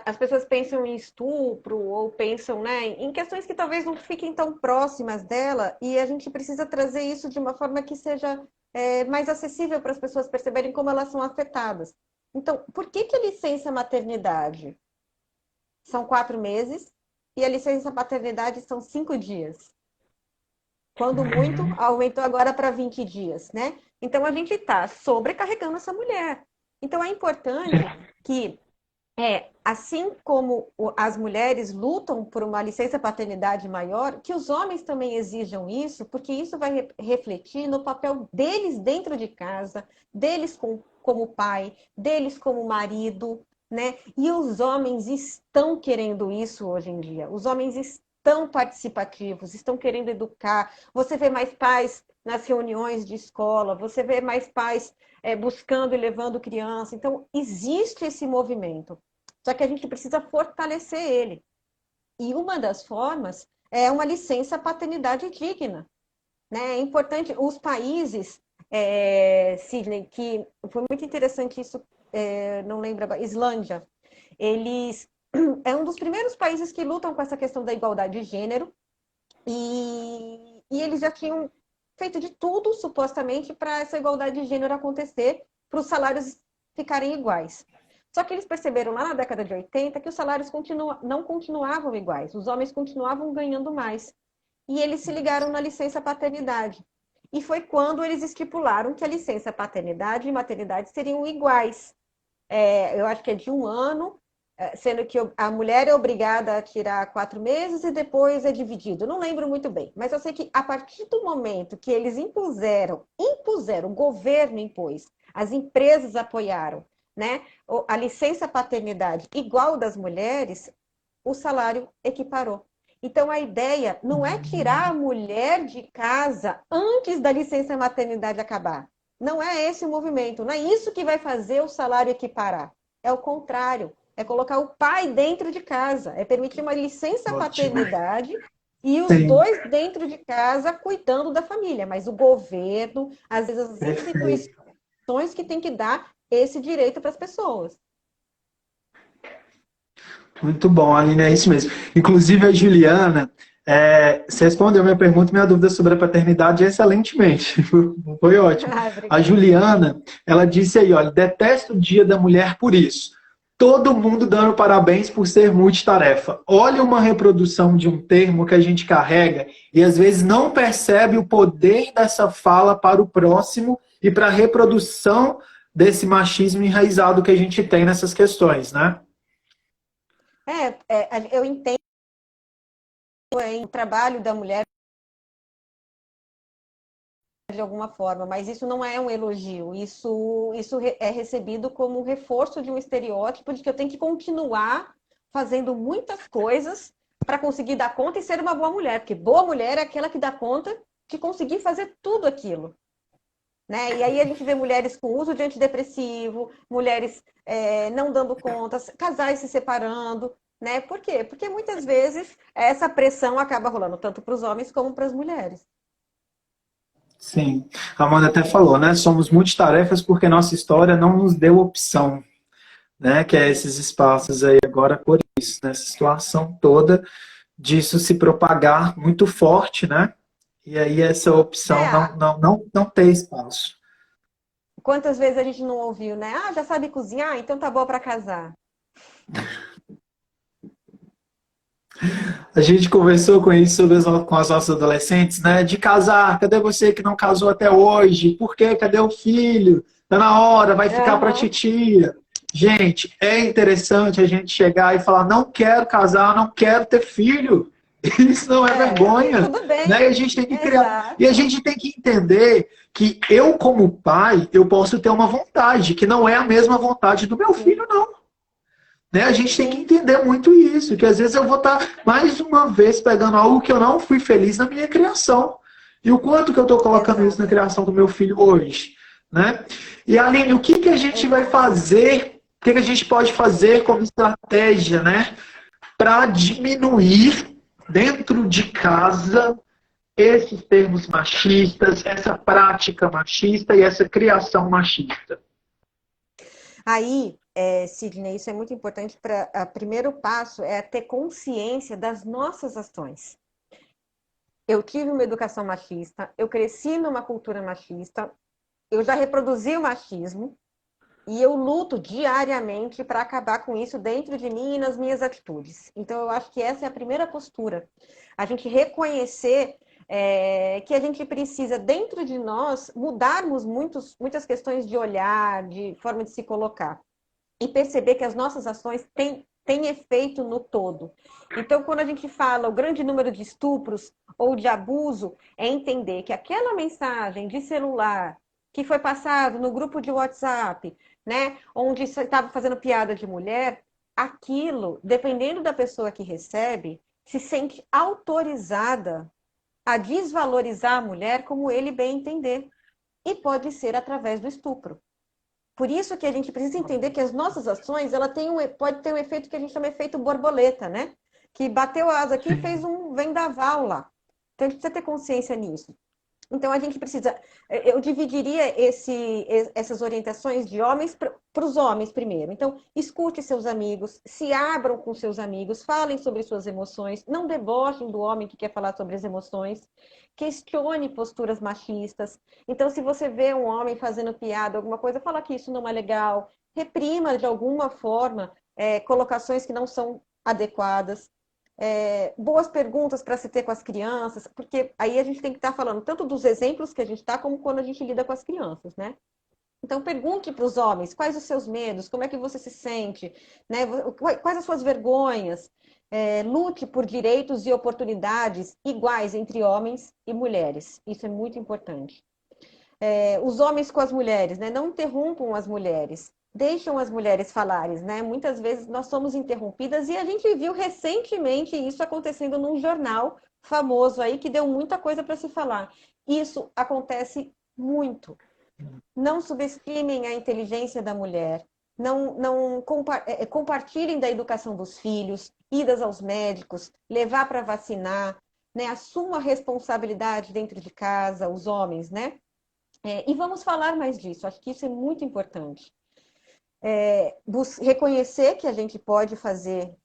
as pessoas pensam em estupro ou pensam, né, em questões que talvez não fiquem tão próximas dela, e a gente precisa trazer isso de uma forma que seja mais acessível para as pessoas perceberem como elas são afetadas. Então, por que a licença maternidade são 4 meses e a licença paternidade são 5 dias? Quando muito, aumentou agora para 20 dias, né? Então, a gente está sobrecarregando essa mulher. Então, é importante que, assim como as mulheres lutam por uma licença paternidade maior, que os homens também exijam isso, porque isso vai refletir no papel deles dentro de casa, deles como pai, deles como marido, né? E os homens estão querendo isso hoje em dia. Os homens estão participativos, estão querendo educar. Você vê mais pais nas reuniões de escola, você vê mais pais buscando e levando criança. Então, existe esse movimento. Só que a gente precisa fortalecer ele. E uma das formas é uma licença paternidade digna, né? É importante, os países, Sidney, que foi muito interessante isso, não lembro agora, Islândia, eles é um dos primeiros países que lutam com essa questão da igualdade de gênero e eles já tinham feito de tudo, supostamente, para essa igualdade de gênero acontecer, para os salários ficarem iguais. Só que eles perceberam lá na década de 80 que os salários não continuavam iguais, os homens continuavam ganhando mais. E eles se ligaram na licença paternidade. E foi quando eles estipularam que a licença paternidade e maternidade seriam iguais. Eu acho que é de 1 ano, sendo que a mulher é obrigada a tirar 4 meses e depois é dividido. Não lembro muito bem, mas eu sei que a partir do momento que eles impuseram, o governo impôs, as empresas apoiaram, né, a licença paternidade igual das mulheres, o salário equiparou. Então, a ideia não é tirar a mulher de casa antes da licença maternidade acabar. Não é esse o movimento, não é isso que vai fazer o salário equiparar. É o contrário, é colocar o pai dentro de casa, é permitir uma licença paternidade e os dois dentro de casa cuidando da família. Mas o governo, às vezes as instituições que tem que dar esse direito para as pessoas. Muito bom, Aline, é isso mesmo. Inclusive, a Juliana, você respondeu minha pergunta e minha dúvida sobre a paternidade excelentemente. Foi ótimo. A Juliana, ela disse aí, olha, detesto o Dia da Mulher por isso. Todo mundo dando parabéns por ser multitarefa. Olha uma reprodução de um termo que a gente carrega e às vezes não percebe o poder dessa fala para o próximo e para a reprodução desse machismo enraizado que a gente tem nessas questões, né? Eu entendo o trabalho da mulher de alguma forma, mas isso não é um elogio, isso é recebido como um reforço de um estereótipo de que eu tenho que continuar fazendo muitas coisas para conseguir dar conta e ser uma boa mulher, porque boa mulher é aquela que dá conta de conseguir fazer tudo aquilo. Né? E aí a gente vê mulheres com uso de antidepressivo, mulheres não dando conta, casais se separando, né? Por quê? Porque muitas vezes essa pressão acaba rolando tanto para os homens como para as mulheres. Sim, a Amanda até falou, né? Somos multitarefas porque nossa história não nos deu opção, né? Que é esses espaços aí agora por isso, nessa situação toda disso se propagar muito forte, né? E aí essa opção não ter espaço. Quantas vezes a gente não ouviu, né? Ah, já sabe cozinhar? Então tá bom para casar. A gente conversou com isso com as nossas adolescentes, né? De casar, cadê você que não casou até hoje? Por quê? Cadê o filho? Tá na hora, vai ficar pra titia. Gente, é interessante a gente chegar e falar, não quero casar, não quero ter filho. Isso não é vergonha, tudo bem. né? E a gente tem que criar. Exato. E a gente tem que entender que eu, como pai, eu posso ter uma vontade, que não é a mesma vontade do meu filho, não. Né? A gente tem que entender muito isso, que às vezes eu vou estar mais uma vez pegando algo que eu não fui feliz na minha criação. E o quanto que eu estou colocando isso na criação do meu filho hoje, né? E Aline, o que que a gente vai fazer? O que que a gente pode fazer como estratégia, né, para diminuir dentro de casa esses termos machistas, essa prática machista e essa criação machista? Aí, Sidney, isso é muito importante para. O primeiro passo é ter consciência das nossas ações. Eu tive uma educação machista, eu cresci numa cultura machista, eu já reproduzi o machismo e eu luto diariamente para acabar com isso dentro de mim e nas minhas atitudes. Então, eu acho que essa é a primeira postura. A gente reconhecer que a gente precisa, dentro de nós, mudarmos muitas questões de olhar, de forma de se colocar. E perceber que as nossas ações têm efeito no todo. Então, quando a gente fala o grande número de estupros ou de abuso, é entender que aquela mensagem de celular que foi passado no grupo de WhatsApp, né, onde estava fazendo piada de mulher, aquilo, dependendo da pessoa que recebe, se sente autorizada a desvalorizar a mulher como ele bem entender. E pode ser através do estupro. Por isso que a gente precisa entender que as nossas ações, pode ter um efeito que a gente chama de efeito borboleta, né? Que bateu a asa aqui e fez um vendaval lá. Então a gente precisa ter consciência nisso. Então a gente precisa, eu dividiria essas orientações de homens para os homens primeiro. Então escute seus amigos, se abram com seus amigos, falem sobre suas emoções, não debochem do homem que quer falar sobre as emoções, questione posturas machistas. Então se você vê um homem fazendo piada, alguma coisa, fala que isso não é legal, reprima de alguma forma colocações que não são adequadas. Boas perguntas para se ter com as crianças, porque aí a gente tem que estar falando tanto dos exemplos que a gente está, como quando a gente lida com as crianças, né? Então, pergunte para os homens quais os seus medos, como é que você se sente, né? Quais as suas vergonhas. Lute por direitos e oportunidades iguais entre homens e mulheres. Isso é muito importante. Os homens com as mulheres, né? Não interrompam as mulheres. Deixam as mulheres falarem, né? Muitas vezes nós somos interrompidas e a gente viu recentemente isso acontecendo num jornal famoso aí que deu muita coisa para se falar. Isso acontece muito. Não subestimem a inteligência da mulher. Não compartilhem da educação dos filhos, idas aos médicos, levar para vacinar, né? Assuma a responsabilidade dentro de casa, os homens, né? E vamos falar mais disso. Acho que isso é muito importante. Reconhecer que a gente pode fazer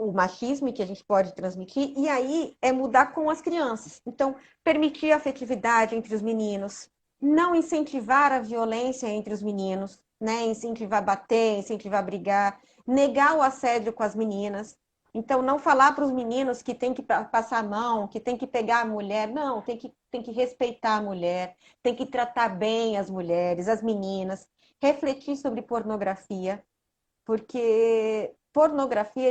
o machismo e que a gente pode transmitir, e aí é mudar com as crianças. Então, permitir a afetividade entre os meninos, não incentivar a violência entre os meninos, né? Incentivar a bater, incentivar a brigar, negar o assédio com as meninas. Então, não falar para os meninos que tem que passar a mão, que tem que pegar a mulher. Não, tem que respeitar a mulher, tem que tratar bem as mulheres, as meninas. Refletir sobre pornografia, porque pornografia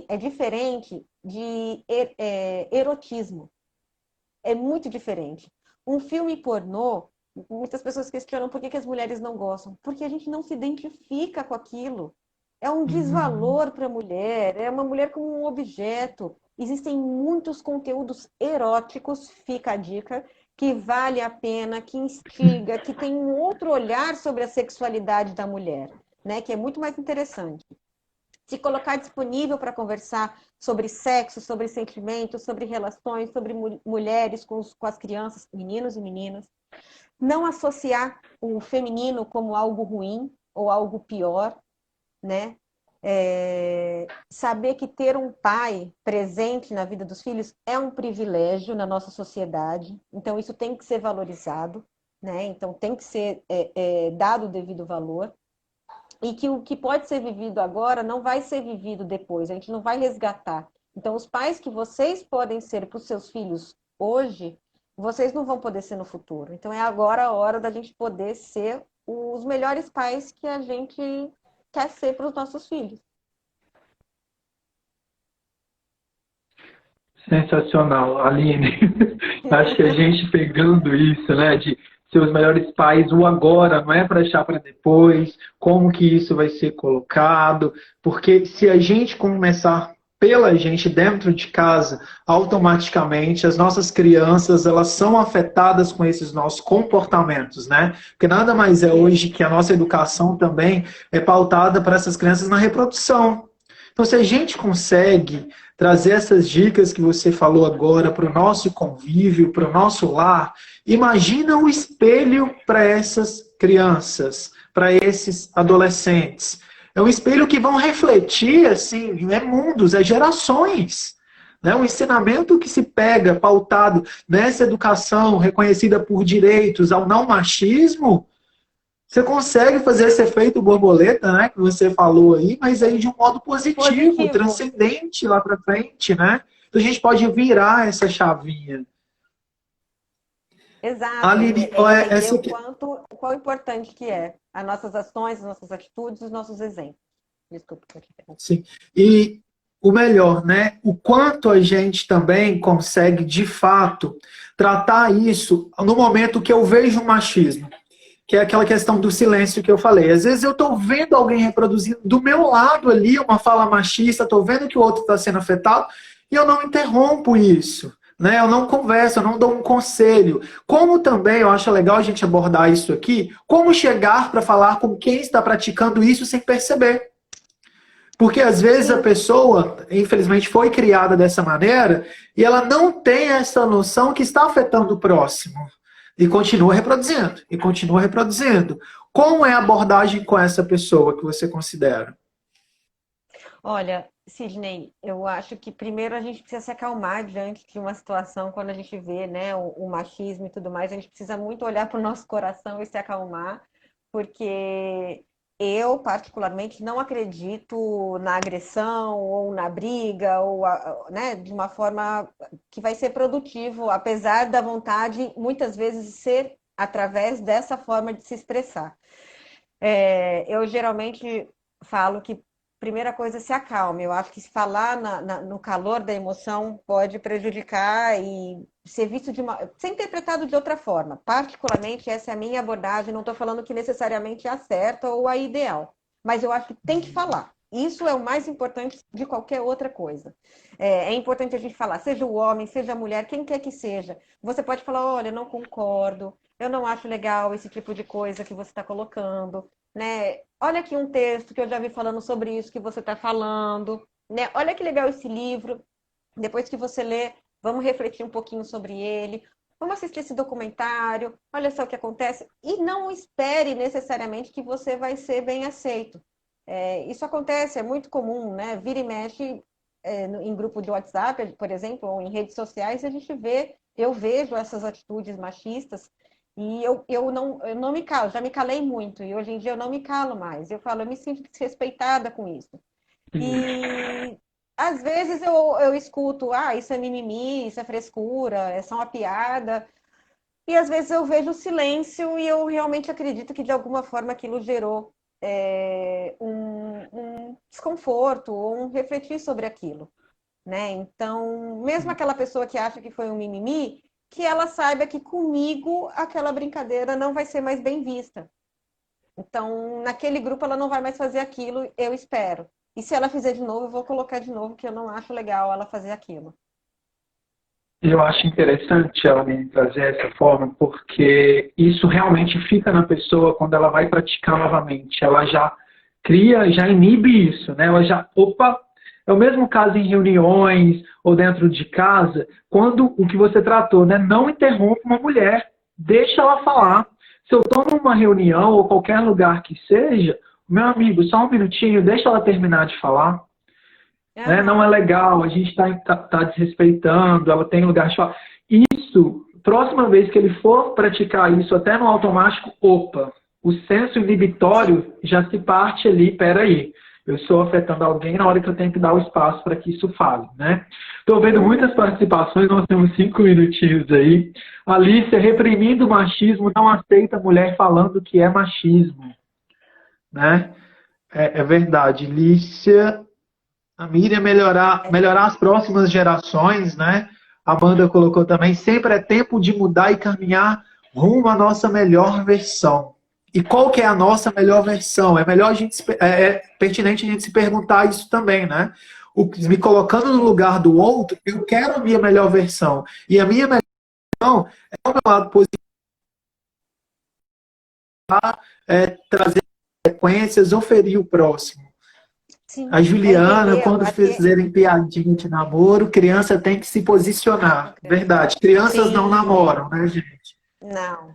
é diferente de erotismo. É muito diferente. Um filme pornô, muitas pessoas questionam por que as mulheres não gostam. Porque a gente não se identifica com aquilo. É um desvalor para a mulher, é uma mulher como um objeto. Existem muitos conteúdos eróticos, fica a dica, que vale a pena, que instiga, que tem um outro olhar sobre a sexualidade da mulher, né? Que é muito mais interessante. Se colocar disponível para conversar sobre sexo, sobre sentimentos, sobre relações, sobre mulheres com as crianças, meninos e meninas. Não associar o feminino como algo ruim ou algo pior, né? Saber que ter um pai presente na vida dos filhos é um privilégio na nossa sociedade, então isso tem que ser valorizado, né? Então tem que ser dado o devido valor, e que o que pode ser vivido agora não vai ser vivido depois, a gente não vai resgatar. Então os pais que vocês podem ser para os seus filhos hoje, vocês não vão poder ser no futuro. Então é agora a hora da gente poder ser os melhores pais que a gente quer ser para os nossos filhos. Sensacional, Aline. Acho que a gente pegando isso, né, de ser os melhores pais, o agora, não é para deixar para depois, como que isso vai ser colocado, porque se a gente começar pela gente dentro de casa, automaticamente as nossas crianças, elas são afetadas com esses nossos comportamentos, né? Porque nada mais é hoje que a nossa educação também é pautada para essas crianças na reprodução. Então, se a gente consegue trazer essas dicas que você falou agora para o nosso convívio, para o nosso lar, imagina o espelho para essas crianças, para esses adolescentes. É um espelho que vão refletir, assim, mundos, gerações. Né? Um ensinamento que se pega, pautado nessa educação reconhecida por direitos ao não machismo, você consegue fazer esse efeito borboleta, né, que você falou aí, mas aí de um modo positivo. Transcendente lá para frente, né? Então a gente pode virar essa chavinha. Exato. Aline, o quão importante que é as nossas ações, as nossas atitudes, os nossos exemplos. Desculpa. Sim. E o melhor, né? O quanto a gente também consegue, de fato, tratar isso no momento que eu vejo um machismo. Que é aquela questão do silêncio que eu falei. Às vezes eu estou vendo alguém reproduzindo do meu lado ali uma fala machista, estou vendo que o outro está sendo afetado, e eu não interrompo isso. Né? Eu não converso, eu não dou um conselho. Como também, eu acho legal a gente abordar isso aqui, como chegar para falar com quem está praticando isso sem perceber. Porque às vezes a pessoa, infelizmente, foi criada dessa maneira e ela não tem essa noção que está afetando o próximo. E continua reproduzindo, e continua reproduzindo. Como é a abordagem com essa pessoa que você considera? Olha, Sidney, eu acho que primeiro a gente precisa se acalmar diante de uma situação, quando a gente vê, né, o machismo e tudo mais, a gente precisa muito olhar para o nosso coração e se acalmar, porque eu, particularmente, não acredito na agressão ou na briga, ou né, de uma forma que vai ser produtivo, apesar da vontade, muitas vezes, ser através dessa forma de se expressar. Eu geralmente falo que primeira coisa, se acalme. Eu acho que se falar no calor da emoção pode prejudicar e ser visto ser interpretado de outra forma. Particularmente, essa é a minha abordagem. Não estou falando que necessariamente é a certa ou a ideal, mas eu acho que tem que falar. Isso é o mais importante de qualquer outra coisa. É importante a gente falar, seja o homem, seja a mulher, quem quer que seja. Você pode falar, olha, eu não concordo, eu não acho legal esse tipo de coisa que você está colocando. Né? Olha aqui um texto que eu já vi falando sobre isso que você está falando. Né? Olha que legal esse livro. Depois que você lê, vamos refletir um pouquinho sobre ele. Vamos assistir esse documentário. Olha só o que acontece. E não espere necessariamente que você vai ser bem aceito. Isso acontece, é muito comum, né? Vira e mexe em grupo de WhatsApp, por exemplo, ou em redes sociais, eu vejo essas atitudes machistas. E eu não me calo, já me calei muito, e hoje em dia eu não me calo mais. Eu falo, eu me sinto desrespeitada com isso. E às vezes eu escuto, isso é mimimi, isso é frescura, é só uma piada. E às vezes eu vejo o silêncio e eu realmente acredito que de alguma forma aquilo gerou um desconforto, ou um refletir sobre aquilo. Né? Então, mesmo aquela pessoa que acha que foi um mimimi, que ela saiba que comigo aquela brincadeira não vai ser mais bem vista. Então, naquele grupo ela não vai mais fazer aquilo, eu espero. E se ela fizer de novo, eu vou colocar de novo, que eu não acho legal ela fazer aquilo. Eu acho interessante ela me trazer essa forma, porque isso realmente fica na pessoa quando ela vai praticar novamente. Ela já cria, já inibe isso, né? Ela já, é o mesmo caso em reuniões ou dentro de casa, quando o que você tratou, né? Não interrompa uma mulher, deixa ela falar. Se eu estou numa reunião ou qualquer lugar que seja, meu amigo, só um minutinho, deixa ela terminar de falar. Né? Não é legal, a gente tá desrespeitando, ela tem lugar de falar. Isso, próxima vez que ele for praticar isso, até no automático, o senso inibitório já se parte ali, peraí. Eu estou afetando alguém na hora que eu tenho que dar o espaço para que isso fale, né? Estou vendo muitas participações, nós temos 5 minutinhos aí. Alicia, reprimindo o machismo, não aceita mulher falando que é machismo. Né? É verdade. Lícia, A Miriam melhorar as próximas gerações, né? A Amanda colocou também, sempre é tempo de mudar e caminhar rumo à nossa melhor versão. E qual que é a nossa melhor versão? É melhor é pertinente a gente se perguntar isso também, né? Me colocando no lugar do outro, eu quero a minha melhor versão. E a minha melhor versão é o meu lado positivo, trazer consequências, oferir o próximo. Sim, A Juliana, entender, quando fizerem piadinha de namoro, criança tem que se posicionar. Verdade. Crianças não sim, namoram, né, gente? não.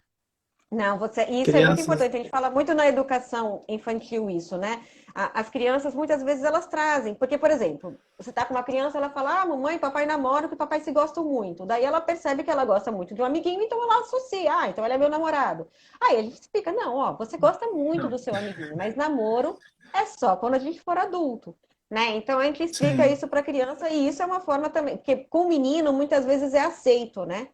Não, isso é muito Crianças. importante. A gente fala muito na educação infantil isso, né? As crianças, muitas vezes, elas trazem. Porque, por exemplo, você tá com uma criança, ela fala, mamãe e papai namoram, que papai se gostam muito. Daí ela percebe que ela gosta muito de um amiguinho, então ela associa. Então ele é meu namorado. Aí a gente explica, não, ó, você gosta muito Não. do seu amiguinho, mas namoro é só quando a gente for adulto. Né? Então a gente explica Sim. isso para a criança e isso é uma forma também, porque com o menino muitas vezes é aceito, né?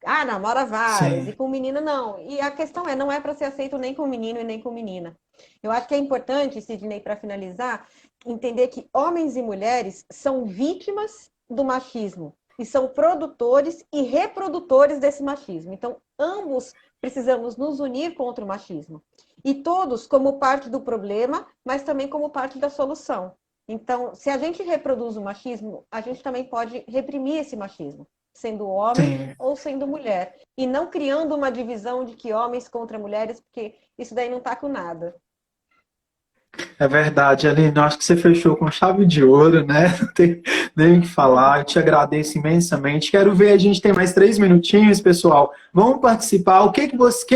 Ah, namora várias, e Sim. com menina não. E a questão não é para ser aceito nem com menino e nem com menina. Eu acho que é importante, Sidney, para finalizar, entender que homens e mulheres são vítimas do machismo e são produtores e reprodutores desse machismo. Então, ambos precisamos nos unir contra o machismo. E todos como parte do problema, mas também como parte da solução. Então, se a gente reproduz o machismo, a gente também pode reprimir esse machismo, sendo homem Sim. ou sendo mulher. E não criando uma divisão de que homens contra mulheres, porque isso daí não tá com nada. É verdade, Aline. Eu acho que você fechou com chave de ouro, né? Não tem nem o que falar. Eu te agradeço imensamente. Quero ver, a gente tem mais 3 minutinhos, pessoal. Vamos participar. O que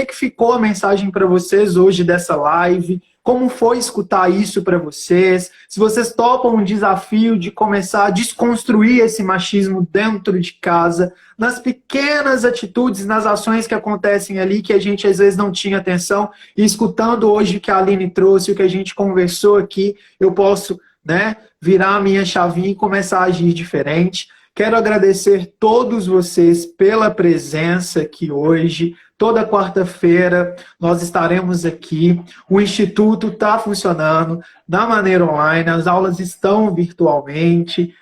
que ficou a mensagem para vocês hoje dessa live? Como foi escutar isso para vocês? Se vocês topam um desafio de começar a desconstruir esse machismo dentro de casa, nas pequenas atitudes, nas ações que acontecem ali, que a gente às vezes não tinha atenção, e escutando hoje o que a Aline trouxe, o que a gente conversou aqui, eu posso, né, virar a minha chavinha e começar a agir diferente. Quero agradecer todos vocês pela presença aqui hoje. Toda quarta-feira nós estaremos aqui. O Instituto está funcionando da maneira online, as aulas estão virtualmente.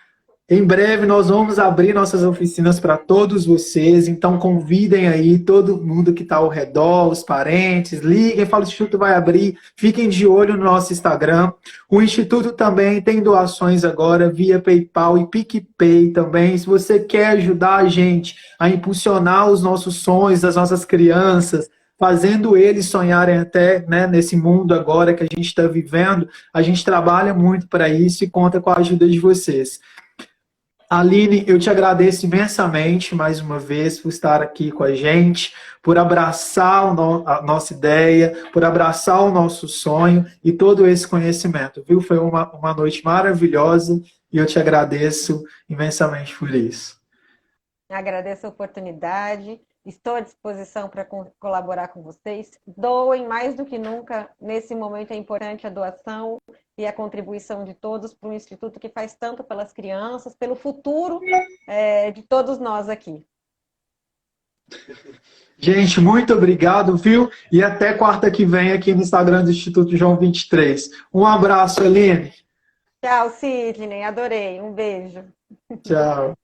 Em breve nós vamos abrir nossas oficinas para todos vocês, então convidem aí todo mundo que está ao redor, os parentes, liguem, falem, o Instituto vai abrir, fiquem de olho no nosso Instagram. O Instituto também tem doações agora via PayPal e PicPay também. Se você quer ajudar a gente a impulsionar os nossos sonhos das nossas crianças, fazendo eles sonharem até, né, nesse mundo agora que a gente está vivendo, a gente trabalha muito para isso e conta com a ajuda de vocês. Aline, eu te agradeço imensamente mais uma vez por estar aqui com a gente, por abraçar a nossa ideia, por abraçar o nosso sonho e todo esse conhecimento, viu? Foi uma noite maravilhosa e eu te agradeço imensamente por isso. Agradeço a oportunidade, estou à disposição para colaborar com vocês. Doem mais do que nunca, nesse momento é importante a doação e a contribuição de todos para um instituto que faz tanto pelas crianças, pelo futuro de todos nós aqui. Gente, muito obrigado, viu? E até quarta que vem aqui no Instagram do Instituto João 23. Um abraço, Aline. Tchau, Sidney, adorei. Um beijo. Tchau.